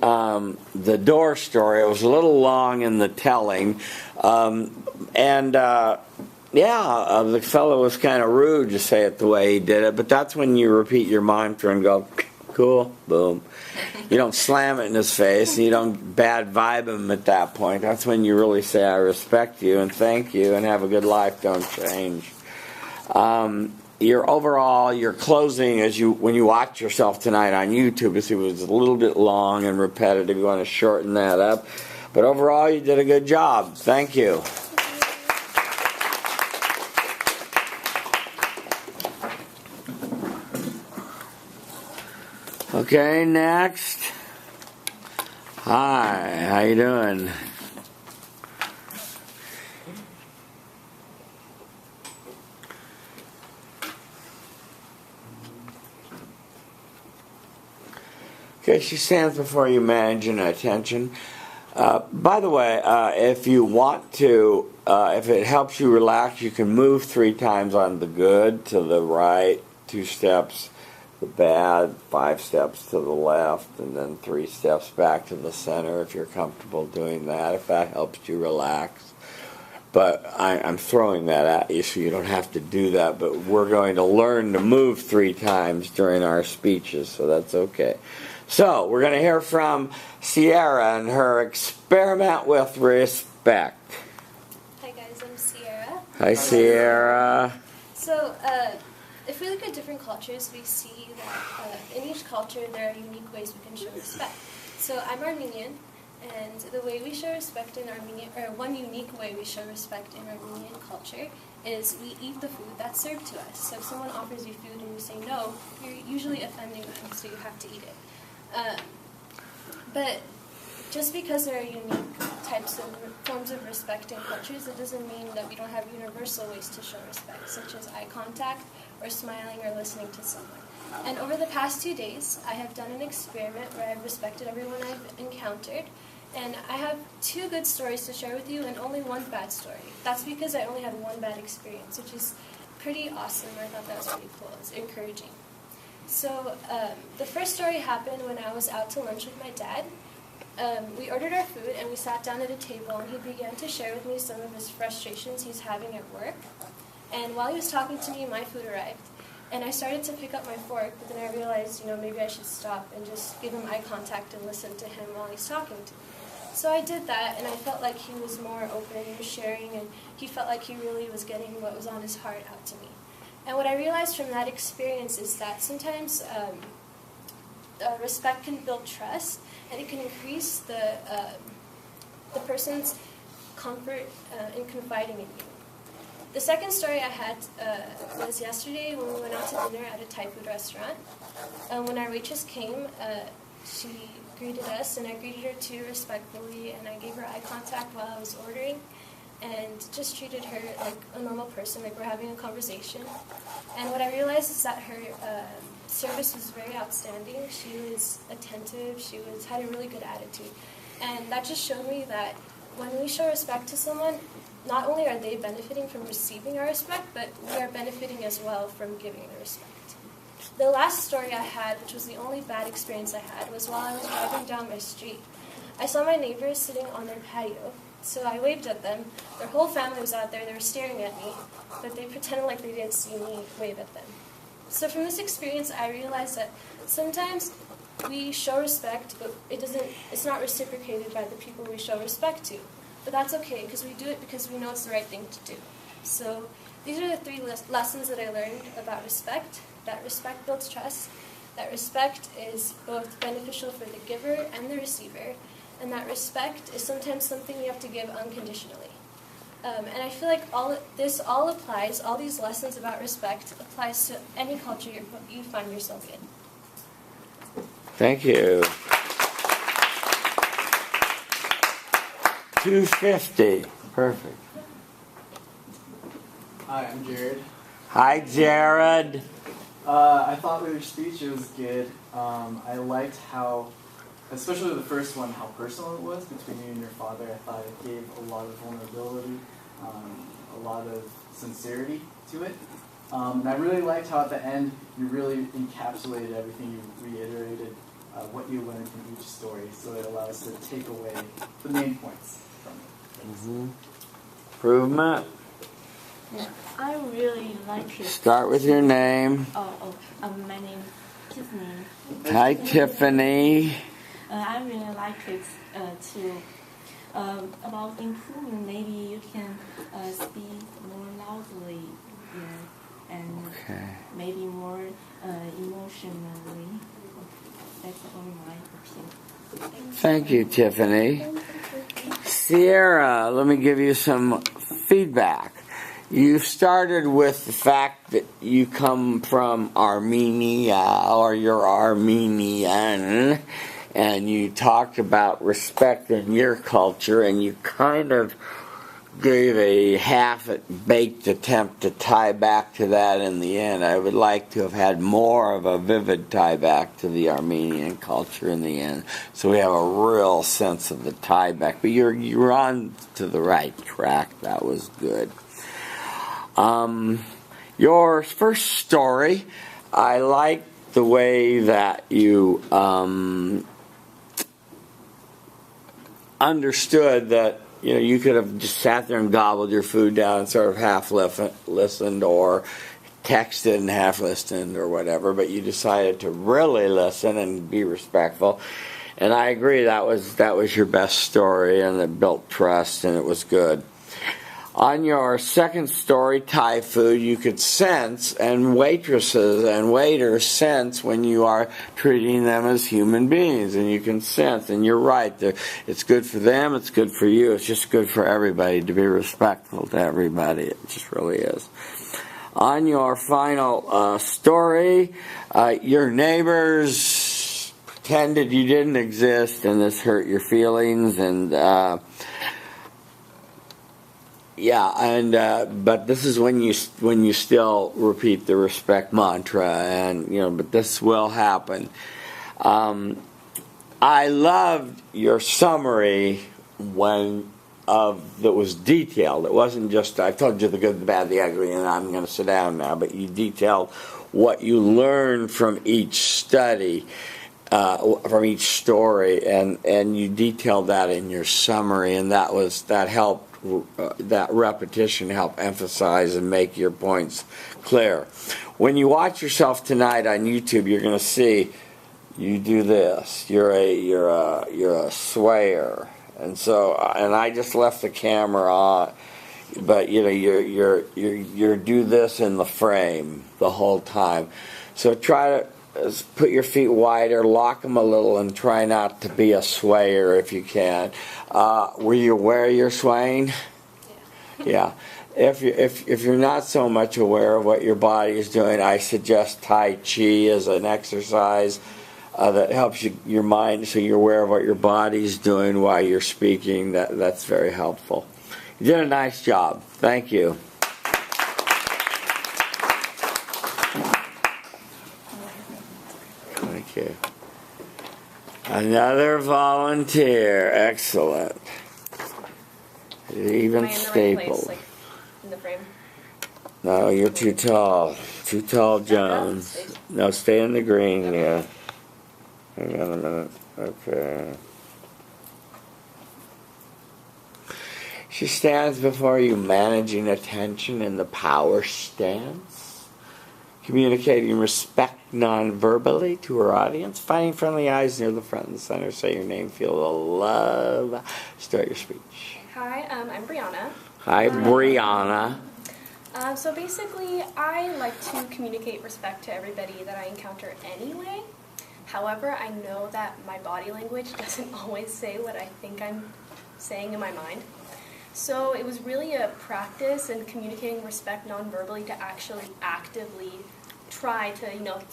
door story, it was a little long in the telling, the fellow was kind of rude to say it the way he did it, but that's when you repeat your mantra and go, cool, boom. You don't slam it in his face, and you don't bad vibe him at that point. That's when you really say, I respect you and thank you and have a good life, don't change. Your closing, when you watch yourself tonight on YouTube, it was a little bit long and repetitive. You want to shorten that up. But overall, you did a good job. Thank you. Okay, next. Hi, how you doing? Okay, she stands before you, managing attention. By the way, if you want to, if it helps you relax, you can move 3 times on the good to the right, 2 steps, the bad, 5 steps to the left, and then 3 steps back to the center if you're comfortable doing that, if that helps you relax. But I'm throwing that at you so you don't have to do that, but we're going to learn to move 3 times during our speeches, so that's okay. So, we're going to hear from Sierra and her experiment with respect. Hi guys, I'm Sierra. Hi, Sierra. So, if we look at different cultures, we see that in each culture there are unique ways we can show respect. So, I'm Armenian, and the way we show respect in Armenian, or one unique way we show respect in Armenian culture, is we eat the food that's served to us. So, if someone offers you food and you say no, you're usually offending them, so you have to eat it. But just because there are unique types of forms of respect in cultures, it doesn't mean that we don't have universal ways to show respect, such as eye contact, or smiling, or listening to someone. And over the past 2 days, I have done an experiment where I've respected everyone I've encountered, and I have 2 good stories to share with you and only 1 bad story. That's because I only had 1 bad experience, which is pretty awesome. I thought that was pretty cool. It's encouraging. So the first story happened when I was out to lunch with my dad. We ordered our food and we sat down at a table, and he began to share with me some of his frustrations he's having at work. And while he was talking to me, my food arrived. And I started to pick up my fork, but then I realized, maybe I should stop and just give him eye contact and listen to him while he's talking to me. So I did that, and I felt like he was more open, he was sharing, and he felt like he really was getting what was on his heart out to me. And what I realized from that experience is that sometimes respect can build trust, and it can increase the person's comfort in confiding in you. The second story I had was yesterday when we went out to dinner at a Thai food restaurant. When our waitress came, she greeted us, and I greeted her too respectfully, and I gave her eye contact while I was ordering, and just treated her like a normal person, like we're having a conversation. And what I realized is that her service was very outstanding. She was attentive. She had a really good attitude. And that just showed me that when we show respect to someone, not only are they benefiting from receiving our respect, but we are benefiting as well from giving the respect. The last story I had, which was the only bad experience I had, was while I was driving down my street. I saw my neighbors sitting on their patio, so I waved at them. Their whole family was out there. They were staring at me, but they pretended like they didn't see me wave at them. So from this experience, I realized that sometimes we show respect, but it's not reciprocated by the people we show respect to. But that's okay, because we do it because we know it's the right thing to do. So these are the 3 lessons that I learned about respect. That respect builds trust. That respect is both beneficial for the giver and the receiver. And that respect is sometimes something you have to give unconditionally. And I feel like all these lessons about respect applies to any culture you find yourself in. Thank you. 250. Perfect. Hi, I'm Jared. Hi, Jared. I thought with your speech it was good. I liked how, especially the first one, how personal it was between you and your father. I thought it gave a lot of vulnerability, a lot of sincerity to it. And I really liked how at the end you really encapsulated everything. You reiterated what you learned from each story, so it allowed us to take away the main points from it. Improvement. Yeah, I really like it. Start with your name. My name is Tiffany. Hi, Tiffany. I really like it too. About improvement, maybe you can speak more loudly, and maybe more emotionally. That's all my opinion. Thank you, Tiffany. Sierra, let me give you some feedback. You started with the fact that you come from Armenia, or you're Armenian, and you talked about respect in your culture, and you kind of gave a half-baked attempt to tie back to that in the end. I would like to have had more of a vivid tie back to the Armenian culture in the end, so we have a real sense of the tie back. But you're on to the right track. That was good. Your first story, I like the way that you understood that you could have just sat there and gobbled your food down and sort of half listened or texted and half listened or whatever, but you decided to really listen and be respectful. And I agree, that was your best story, and it built trust, and it was good. On your second story, Thai food, you could sense, and waitresses and waiters sense when you are treating them as human beings, and you can sense, and you're right, it's good for them, it's good for you, it's just good for everybody to be respectful to everybody. It just really is. On your final story, your neighbors pretended you didn't exist, and this hurt your feelings, and but this is when you still repeat the respect mantra, and but this will happen. I loved your summary that was detailed. It wasn't just I told you the good, the bad, the ugly, and I'm going to sit down now. But you detailed what you learned from each study, from each story, and you detailed that in your summary, and that helped that repetition help emphasize and make your points clear. When you watch yourself tonight on YouTube, you're going to see you do this. You're a swayer, and so and I just left the camera on, but you know you're do this in the frame the whole time. So try to put your feet wider, lock them a little, and try not to be a swayer if you can. Were you aware you're swaying? Yeah. If you're not so much aware of what your body is doing, I suggest Tai Chi as an exercise that helps your mind, so you're aware of what your body's doing while you're speaking. That's very helpful. You did a nice job. Thank you. Thank you. Another volunteer. Excellent. Even stapled. Like in the frame? No, you're too tall. Too tall, Jones. No, stay in the green, yeah. Hang on a minute. Okay. She stands before you, managing attention in the power stance, communicating respect non-verbally to her audience, finding friendly eyes near the front and center. Say your name, feel the love. Start your speech. Hi, I'm Brianna. Hi, Brianna. So basically, I like to communicate respect to everybody that I encounter anyway. However, I know that my body language doesn't always say what I think I'm saying in my mind. So it was really a practice in communicating respect non-verbally to actually actively try to,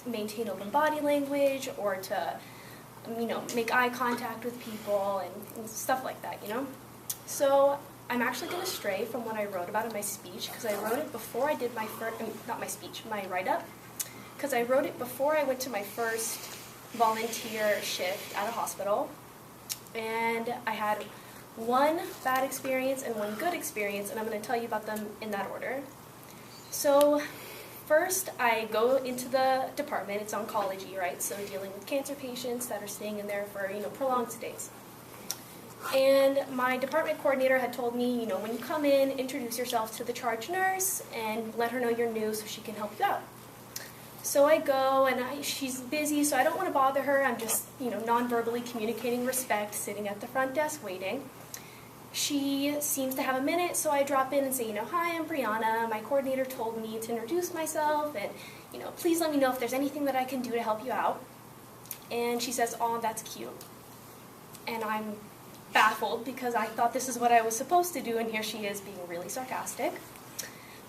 maintain open body language, or to, make eye contact with people and stuff like that, So I'm actually going to stray from what I wrote about in my speech, because I wrote it before I did my my write-up, because I wrote it before I went to my first volunteer shift at a hospital, and I had one bad experience and one good experience, and I'm going to tell you about them in that order. So first, I go into the department. It's oncology, right? So dealing with cancer patients that are staying in there for, prolonged stays. And my department coordinator had told me, when you come in, introduce yourself to the charge nurse and let her know you're new so she can help you out. So I go, and she's busy, so I don't want to bother her. I'm just, non-verbally communicating respect, sitting at the front desk waiting. She seems to have a minute, so I drop in and say, hi, I'm Brianna. My coordinator told me to introduce myself, and, please let me know if there's anything that I can do to help you out. And she says, oh, that's cute. And I'm baffled, because I thought this is what I was supposed to do, and here she is being really sarcastic.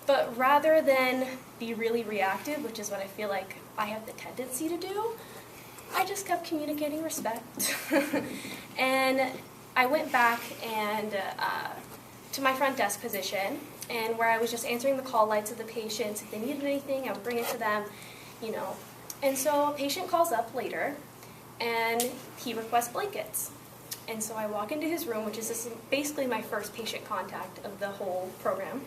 But rather than be really reactive, which is what I feel like I have the tendency to do, I just kept communicating respect. And I went back and to my front desk position, and where I was just answering the call lights of the patients. If they needed anything, I would bring it to them, And so a patient calls up later, and he requests blankets. And so I walk into his room, which is basically my first patient contact of the whole program.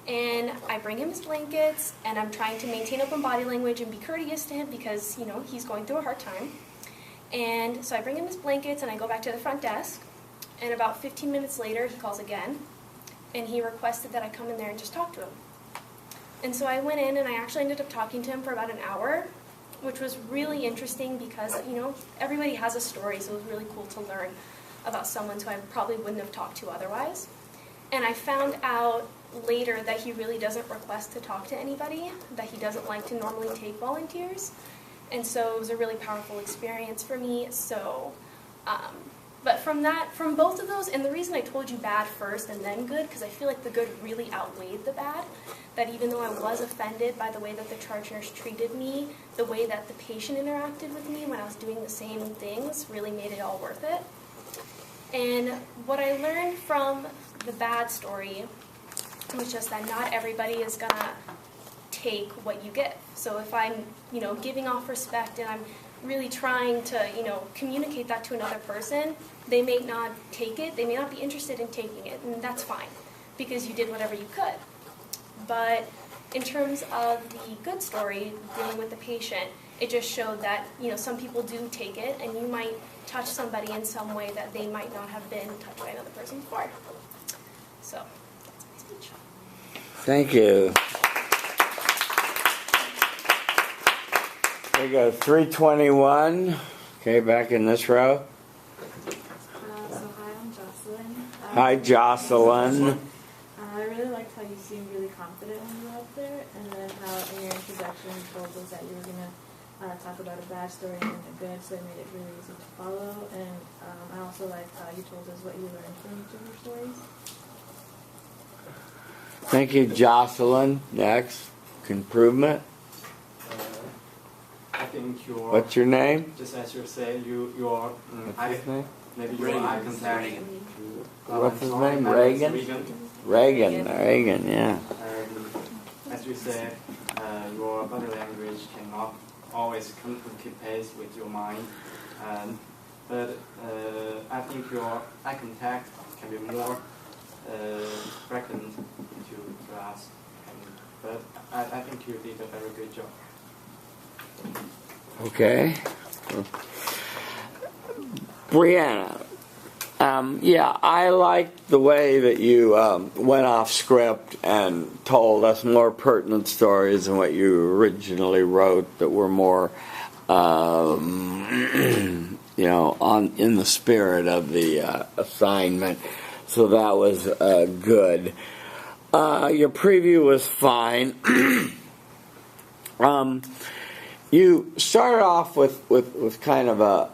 And I bring him his blankets, and I'm trying to maintain open body language and be courteous to him because, he's going through a hard time. And so I bring him his blankets, and I go back to the front desk. And about 15 minutes later, he calls again, and he requested that I come in there and just talk to him. And so I went in, and I actually ended up talking to him for about an hour, which was really interesting because, everybody has a story, so it was really cool to learn about someone who I probably wouldn't have talked to otherwise. And I found out later that he really doesn't request to talk to anybody, that he doesn't like to normally take volunteers. And so it was a really powerful experience for me. So, but from both of those, and the reason I told you bad first and then good, because I feel like the good really outweighed the bad, that even though I was offended by the way that the charge nurse treated me, the way that the patient interacted with me when I was doing the same things really made it all worth it. And what I learned from the bad story was just that not everybody is going to take what you give. So if I'm, giving off respect and I'm really trying to, communicate that to another person, they may not take it, they may not be interested in taking it, and that's fine, because you did whatever you could. But in terms of the good story, dealing with the patient, it just showed that, some people do take it, and you might touch somebody in some way that they might not have been touched by another person before. So that's my speech. Thank you. We go 321. Okay, back in this row. So hi, I'm Jocelyn. Hi, Jocelyn. I really liked how you seemed really confident when you were up there, and then how in your introduction you told us that you were going to talk about a bad story and a good, so it made it really easy to follow. And I also liked how you told us what you learned from each of your stories. Thank you, Jocelyn. Next, improvement. I think you're. What's your name? Just as you say, you're. What's his name? Maybe your eye contact. What's his name? Reagan? Reagan, yeah. As you said, your body language cannot always keep pace with your mind. But I think your eye contact can be more frequent to class. But I think you did a very good job. Okay. Brianna, yeah, I liked the way that you went off script and told us more pertinent stories than what you originally wrote that were more, in the spirit of the assignment. So that was good. Your preview was fine. You started off with kind of a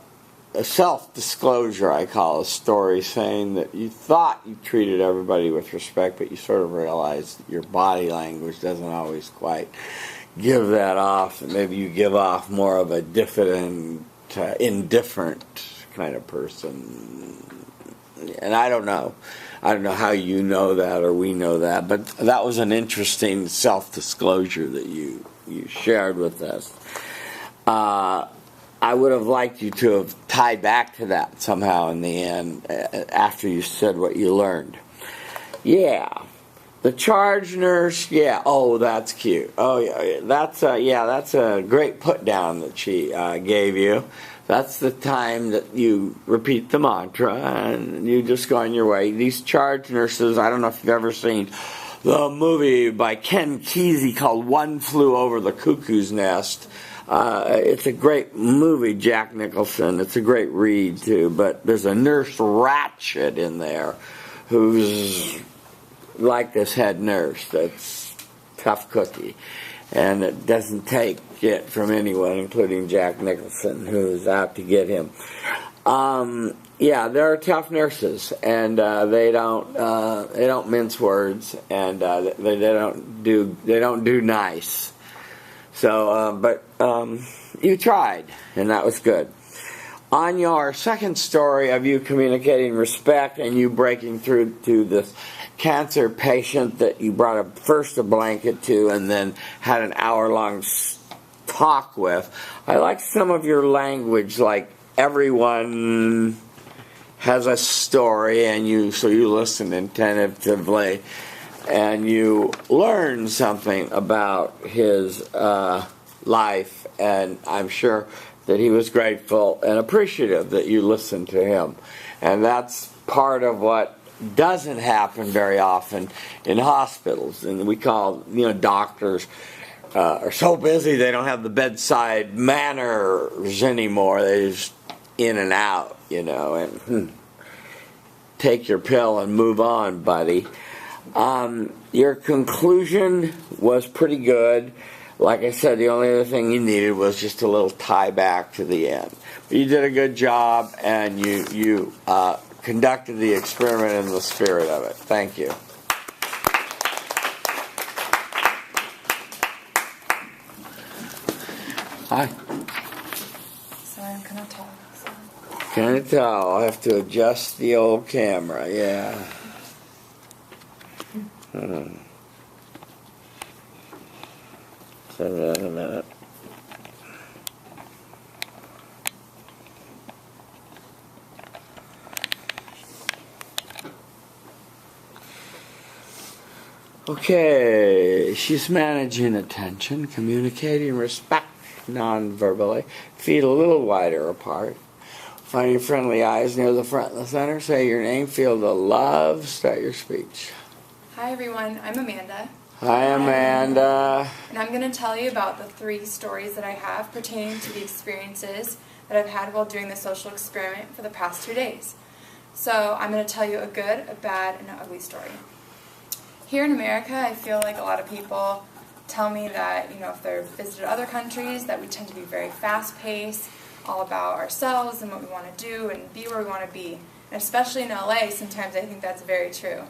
self-disclosure, I call a story, saying that you thought you treated everybody with respect, but you sort of realized that your body language doesn't always quite give that off. And maybe you give off more of a diffident, indifferent kind of person. And I don't know how you know that or we know that, but that was an interesting self-disclosure that you shared with us. I would have liked you to have tied back to that somehow in the end after you said what you learned. Yeah. The charge nurse, yeah. Oh, that's cute. Oh, yeah. That's a great put down that she gave you. That's the time that you repeat the mantra and you just go on your way. These charge nurses, I don't know if you've ever seen the movie by Ken Kesey called One Flew Over the Cuckoo's Nest. It's a great movie, Jack Nicholson. It's a great read, too. But there's a nurse Ratchet in there who's like this head nurse that's tough cookie. And it doesn't take it from anyone, including Jack Nicholson, who's out to get him. Yeah, there are tough nurses, and they don't mince words, and they don't do nice. So, but you tried, and that was good. On your second story of you communicating respect and you breaking through to this cancer patient that you brought first a blanket to and then had an hour-long talk with, I like some of your language, like everyone has a story, and so you listen attentively, and you learn something about his life, and I'm sure that he was grateful and appreciative that you listened to him. And that's part of what doesn't happen very often in hospitals. And we call, doctors are so busy they don't have the bedside manners anymore. They're just in and out, and take your pill and move on, buddy. Your conclusion was pretty good. Like I said, the only other thing you needed was just a little tie back to the end. But you did a good job, and you conducted the experiment in the spirit of it. Thank you. Hi. Sorry, I'm kind of tall. So. Kind of tall. I'll have to adjust the old camera. Yeah. So a minute. Okay, she's managing attention, communicating respect non-verbally. Feet a little wider apart. Find your friendly eyes near the front and the center. Say your name. Feel the love. Start your speech. Hi everyone, I'm Amanda. Hi, Amanda. And I'm going to tell you about the 3 stories that I have pertaining to the experiences that I've had while doing the social experiment for the past 2 days. So I'm going to tell you a good, a bad, and an ugly story. Here in America, I feel like a lot of people tell me that, if they've visited other countries, that we tend to be very fast-paced, all about ourselves and what we want to do and be where we want to be. And especially in LA, sometimes I think that's very true.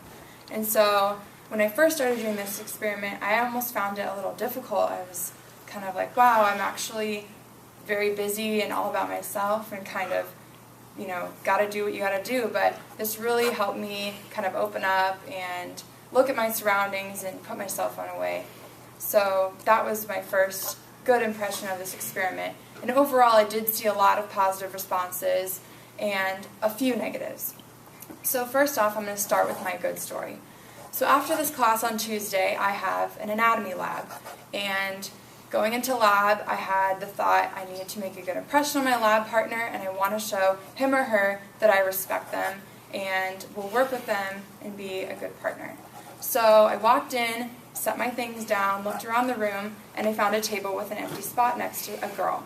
And so when I first started doing this experiment, I almost found it a little difficult. I was kind of like, wow, I'm actually very busy and all about myself and kind of, got to do what you got to do. But this really helped me kind of open up and look at my surroundings and put my cell phone away. So that was my first good impression of this experiment. And overall, I did see a lot of positive responses and a few negatives. So first off, I'm going to start with my good story. So after this class on Tuesday, I have an anatomy lab. And going into lab, I had the thought I needed to make a good impression on my lab partner, and I want to show him or her that I respect them and will work with them and be a good partner. So I walked in, set my things down, looked around the room, and I found a table with an empty spot next to a girl.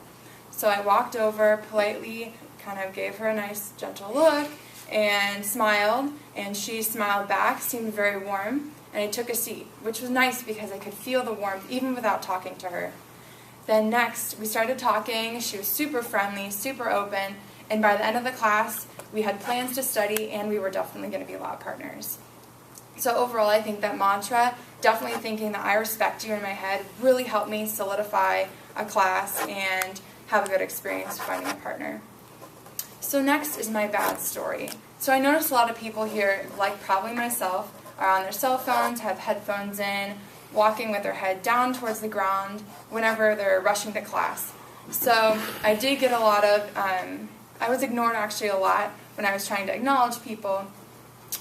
So I walked over, politely kind of gave her a nice, gentle look, and smiled, and she smiled back, seemed very warm, and I took a seat, which was nice because I could feel the warmth even without talking to her. Then next, we started talking. She was super friendly, super open, and by the end of the class, we had plans to study, and we were definitely going to be lab partners. So overall, I think that mantra, definitely thinking that I respect you in my head, really helped me solidify a class and have a good experience finding a partner. So next is my bad story. So I noticed a lot of people here, like probably myself, are on their cell phones, have headphones in, walking with their head down towards the ground whenever they're rushing to class. So I did get a lot of, I was ignored actually a lot when I was trying to acknowledge people.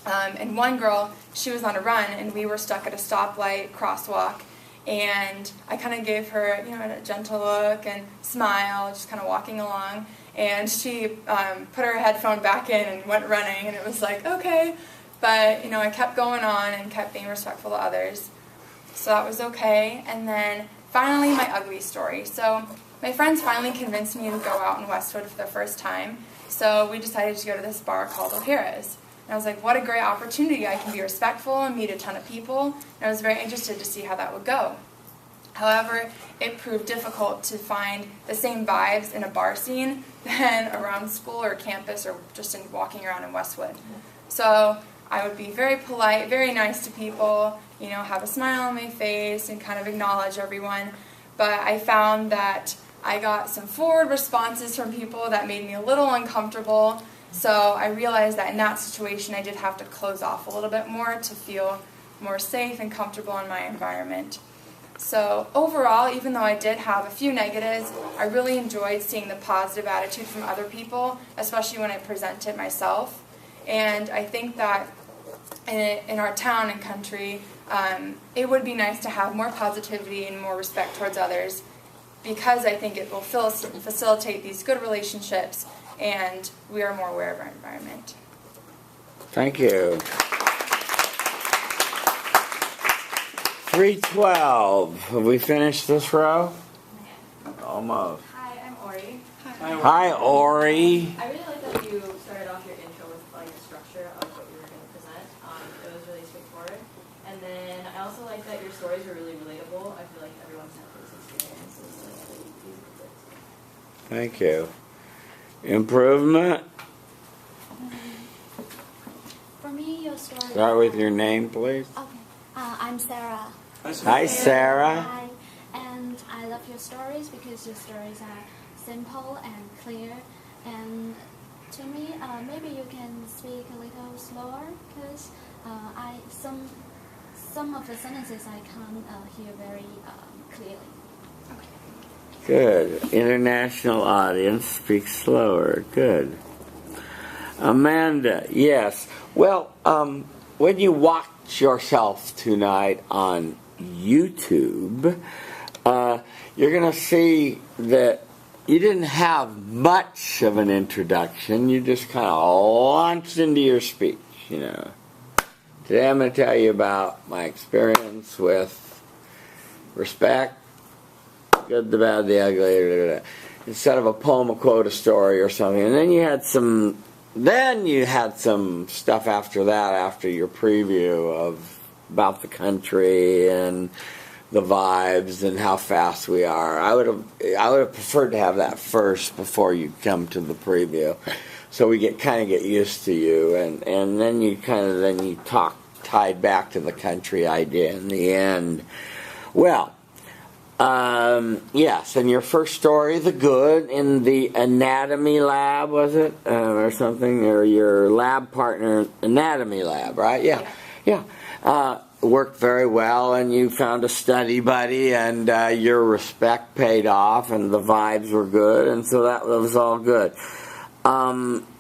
And one girl, she was on a run, and we were stuck at a stoplight crosswalk, and I kind of gave her, a gentle look and smile, just kind of walking along, and she put her headphone back in and went running, and it was like, okay, but, I kept going on and kept being respectful to others, so that was okay. And then finally, my ugly story. So my friends finally convinced me to go out in Westwood for the first time, so we decided to go to this bar called O'Hara's. And I was like, what a great opportunity. I can be respectful and meet a ton of people. And I was very interested to see how that would go. However, it proved difficult to find the same vibes in a bar scene than around school or campus or just in walking around in Westwood. So I would be very polite, very nice to people, have a smile on my face and kind of acknowledge everyone. But I found that I got some forward responses from people that made me a little uncomfortable. So I realized that in that situation, I did have to close off a little bit more to feel more safe and comfortable in my environment. So overall, even though I did have a few negatives, I really enjoyed seeing the positive attitude from other people, especially when I presented myself. And I think that in our town and country, it would be nice to have more positivity and more respect towards others, because I think it will facilitate these good relationships, and we are more aware of our environment. Thank you. 312. Have we finished this row? Almost. Hi, I'm Ori. Hi, Ori. I really like that you started off your intro with like a structure of what you were going to present. It was really straightforward. And then I also like that your stories were really relatable. I feel like everyone's had those experiences, so it's really easy to fit. Thank you. Improvement? For me, your story. Start with your name, please. Okay. I'm Sarah. Hi, Sarah. Hi. And I love your stories because your stories are simple and clear. And to me, maybe you can speak a little slower because some of the sentences I can't hear very clearly. Good. International audience, speak slower. Good. Amanda, yes. Well, when you watch yourself tonight on YouTube, you're going to see that you didn't have much of an introduction. You just kind of launched into your speech, Today I'm going to tell you about my experience with respect, good, the bad, the ugly, instead of a poem, a quote, a story, or something. And then you had some stuff after that, after your preview of about the country and the vibes and how fast we are. I would have preferred to have that first before you come to the preview, so we get used to you, and then you talk tied back to the country idea in the end. Well, yes, and your first story, the good, in the anatomy lab, was it, or something, or your lab partner, anatomy lab, right? Yeah. Worked very well, and you found a study buddy, and your respect paid off, and the vibes were good, and so that was all good.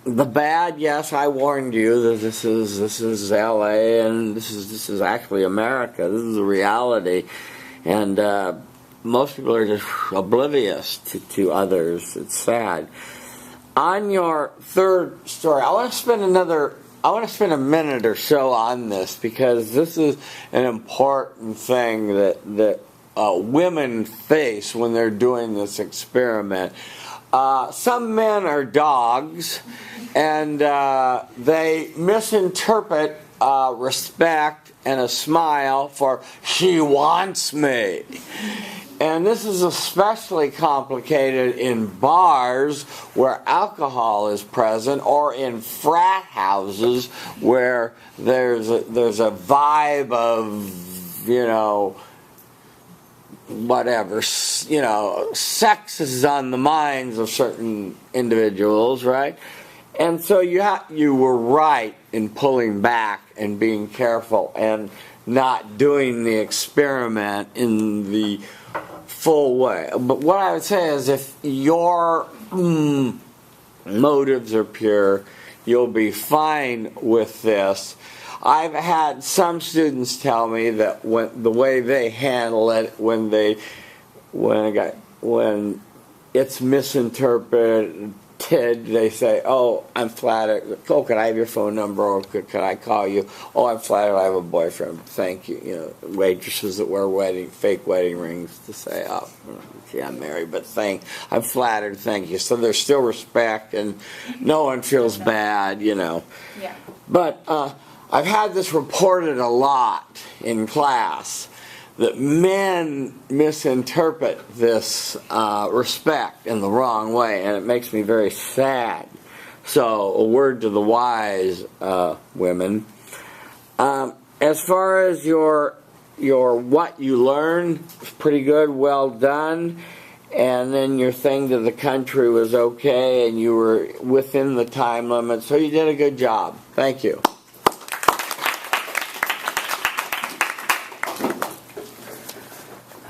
The bad, yes, I warned you that this is L.A. and this is actually America. This is a reality, and most people are just oblivious to others. It's sad. On your third story, I want to spend a minute or so on this, because this is an important thing that women face when they're doing this experiment. Some men are dogs, and they misinterpret respect and a smile for "she wants me." And this is especially complicated in bars where alcohol is present, or in frat houses where there's a vibe of, whatever, sex is on the minds of certain individuals, right? And so you were right in pulling back and being careful and not doing the experiment in the full way. But what I would say is, if your motives are pure, you'll be fine with this. I've had some students tell me that the way they handle it, when it's misinterpreted, they say, "Oh, I'm flattered. Oh, could I have your phone number? Or could I call you? Oh, I'm flattered. I have a boyfriend. Thank you." Waitresses that wear fake wedding rings to say, "Oh, yeah, I'm married, but I'm flattered. Thank you." So there's still respect, and no one feels bad, Yeah. But I've had this reported a lot in class, that men misinterpret this respect in the wrong way, and it makes me very sad. So, a word to the wise, women. As far as your what you learned, was pretty good, well done. And then your thing to the country was okay, and you were within the time limit, so you did a good job. Thank you.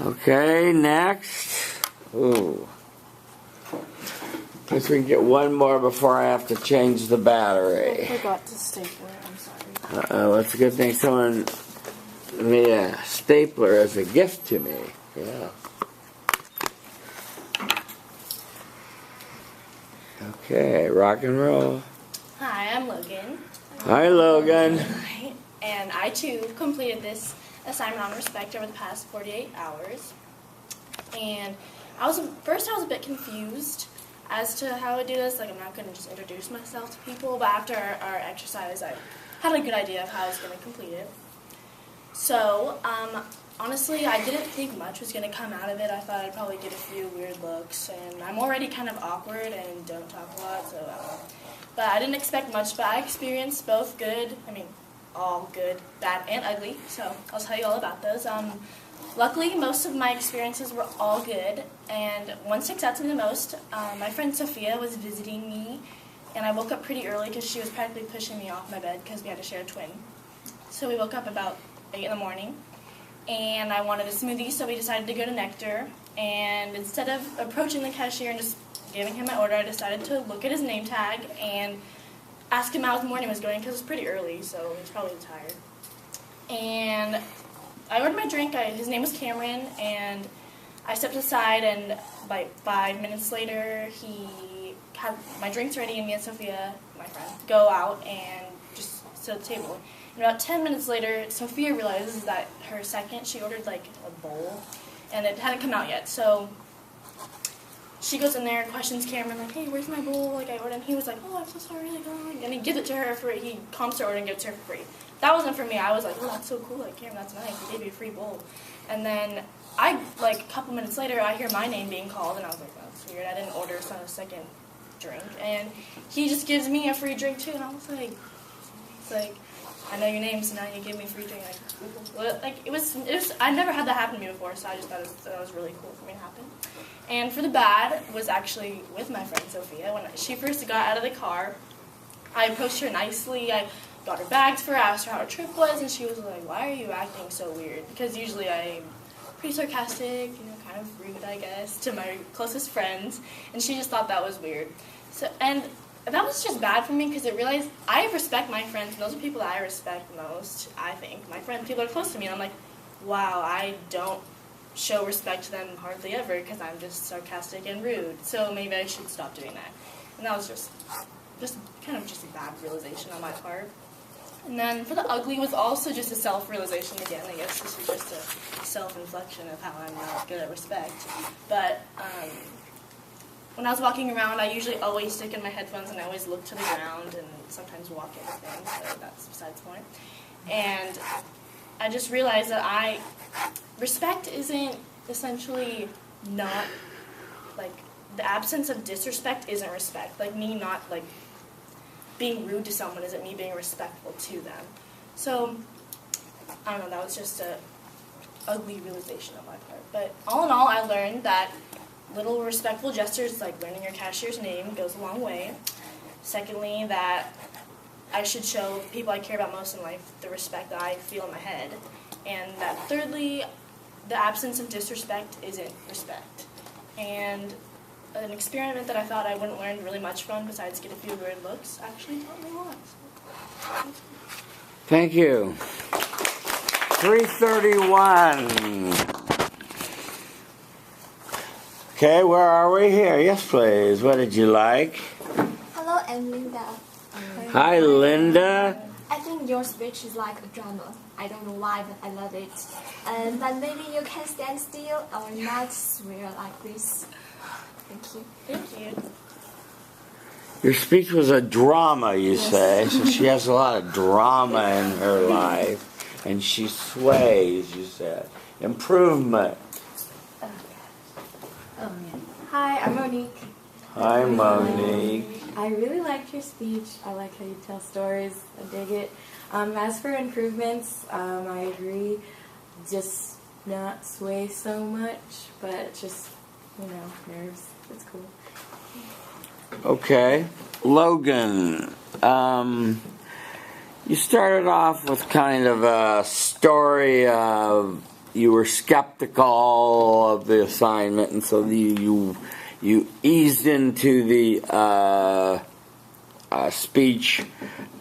Okay, next. Ooh. Guess we can get one more before I have to change the battery. I forgot to stapler, I'm sorry. That's a good thing someone made a stapler as a gift to me. Yeah. Okay, rock and roll. Hi, I'm Logan. Hi, Logan. And I too completed this assignment on respect over the past 48 hours. And I was a bit confused as to how I do this. Like, I'm not going to just introduce myself to people, but after our exercise, I had a good idea of how I was going to complete it. So, honestly, I didn't think much was going to come out of it. I thought I'd probably get a few weird looks, and I'm already kind of awkward and don't talk a lot, so but I didn't expect much, but I experienced both all good, bad, and ugly, so I'll tell you all about those. Luckily, most of my experiences were all good, and one sticks out to me the most. My friend Sophia was visiting me, and I woke up pretty early because she was practically pushing me off my bed because we had to share a twin. So we woke up about 8 in the morning, and I wanted a smoothie, so we decided to go to Nectar, and instead of approaching the cashier and just giving him my order, I decided to look at his name tag and ask him how his morning was going, because it's pretty early, so he's probably tired. And I ordered my drink. His name was Cameron, and I stepped aside, and like 5 minutes later, he had my drinks ready, and me and Sophia, my friend, go out and just sit at the table. And about 10 minutes later, Sophia realizes that her second, she ordered like a bowl, and it hadn't come out yet. So she goes in there and questions Cameron, like, hey, where's my bowl? Like, I ordered. And he was like, oh, I'm so sorry. Like, oh. And he gives it to her for, he comps her order and gives it to her for free. That wasn't for me. I was like, oh, that's so cool. Like, Cameron, that's nice. He gave you a free bowl. And then like, a couple minutes later, I hear my name being called, and I was like, that's weird. I didn't order a second drink. And he just gives me a free drink, too. And I was like, it's like, I know your name, so now you give me a free drink. Like, it was, I never had that happen to me before, so I just thought that was really cool for me to happen. And for the bad was actually with my friend Sophia. When she first got out of the car, I approached her nicely. I got her bags for her, asked her how her trip was, and she was like, why are you acting so weird? Because usually I'm pretty sarcastic, kind of rude, I guess, to my closest friends, and she just thought that was weird. So, and that was just bad for me because it realized I respect my friends, and those are people that I respect most, I think. My friends, people are close to me, and I'm like, wow, I don't show respect to them hardly ever because I'm just sarcastic and rude. So maybe I should stop doing that. And that was just kind of just a bad realization on my part. And then for the ugly was also just a self-realization again. I guess this was just a self-inflection of how I'm not good at respect. But when I was walking around, I usually always stick in my headphones and I always look to the ground and sometimes walk into things, so that's besides the point. And I just realized that respect isn't essentially not, like, the absence of disrespect isn't respect. Like, me not, like, being rude to someone isn't me being respectful to them. So, I don't know, that was just a ugly realization on my part. But all in all, I learned that little respectful gestures like learning your cashier's name goes a long way. Secondly, that I should show people I care about most in life the respect that I feel in my head. And that thirdly, the absence of disrespect isn't respect. And an experiment that I thought I wouldn't learn really much from besides get a few weird looks actually taught me a lot. Thank you. 331. Okay, where are we here? Yes, please. What did you like? Hello, I'm Linda. Hi, Linda. I think your speech is like a drama. I don't know why, but I love it. But maybe you can stand still or not swear like this. Thank you. Thank you. Your speech was a drama, you say. So she has a lot of drama in her life. And she sways, you said. Improvement. Oh, yeah. Hi, I'm Monique. Hi, Monique. I really liked your speech. I like how you tell stories. I dig it. As for improvements, I agree. Just not sway so much, but just, nerves. It's cool. Okay. Logan, you started off with kind of a story of you were skeptical of the assignment, and so you eased into the speech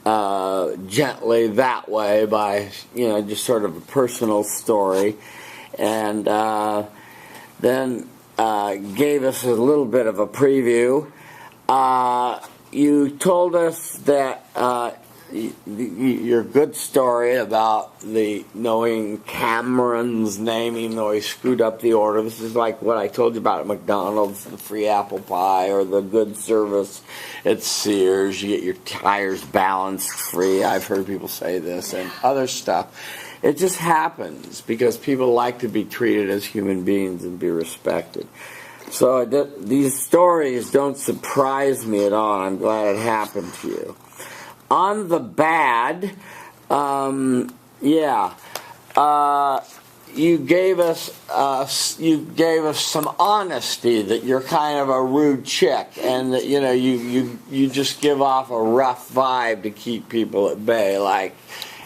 gently that way by, just sort of a personal story, and then gave us a little bit of a preview. You told us that your good story about the knowing Cameron's name, even though he screwed up the order. This is like what I told you about at McDonald's, the free apple pie, or the good service at Sears. You get your tires balanced free. I've heard people say this and other stuff. It just happens because people like to be treated as human beings and be respected. So these stories don't surprise me at all. I'm glad it happened to you. On the bad, you gave us some honesty that you're kind of a rude chick, and that you just give off a rough vibe to keep people at bay. Like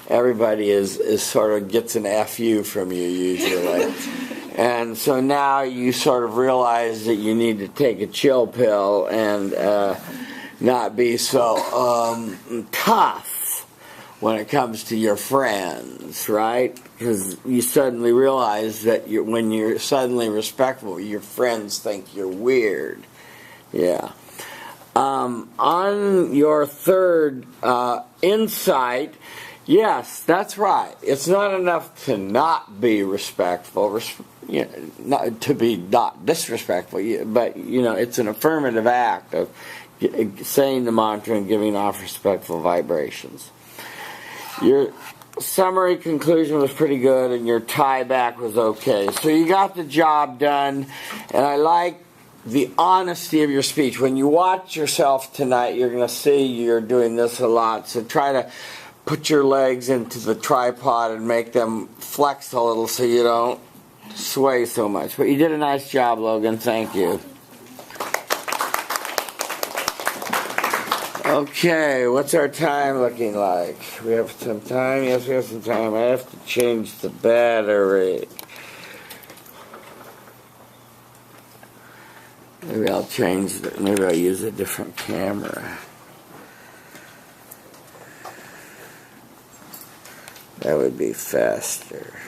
everybody is sort of gets an FU from you usually. And so now you sort of realize that you need to take a chill pill and not be so tough when it comes to your friends, right? Because you suddenly realize that when you're suddenly respectful, your friends think you're weird. Yeah. On your third insight, Yes, that's right. It's not enough to not be respectful, not to be not disrespectful, but it's an affirmative act of saying the mantra and giving off respectful vibrations. Your summary conclusion was pretty good, and your tie back was okay. So you got the job done, and I like the honesty of your speech. When you watch yourself tonight, you're going to see you're doing this a lot. So try to put your legs into the tripod and make them flex a little so you don't sway so much. But you did a nice job, Logan. Thank you. Okay, what's our time looking like? We have some time? Yes, we have some time. I have to change the battery. Maybe I'll maybe I'll use a different camera. That would be faster.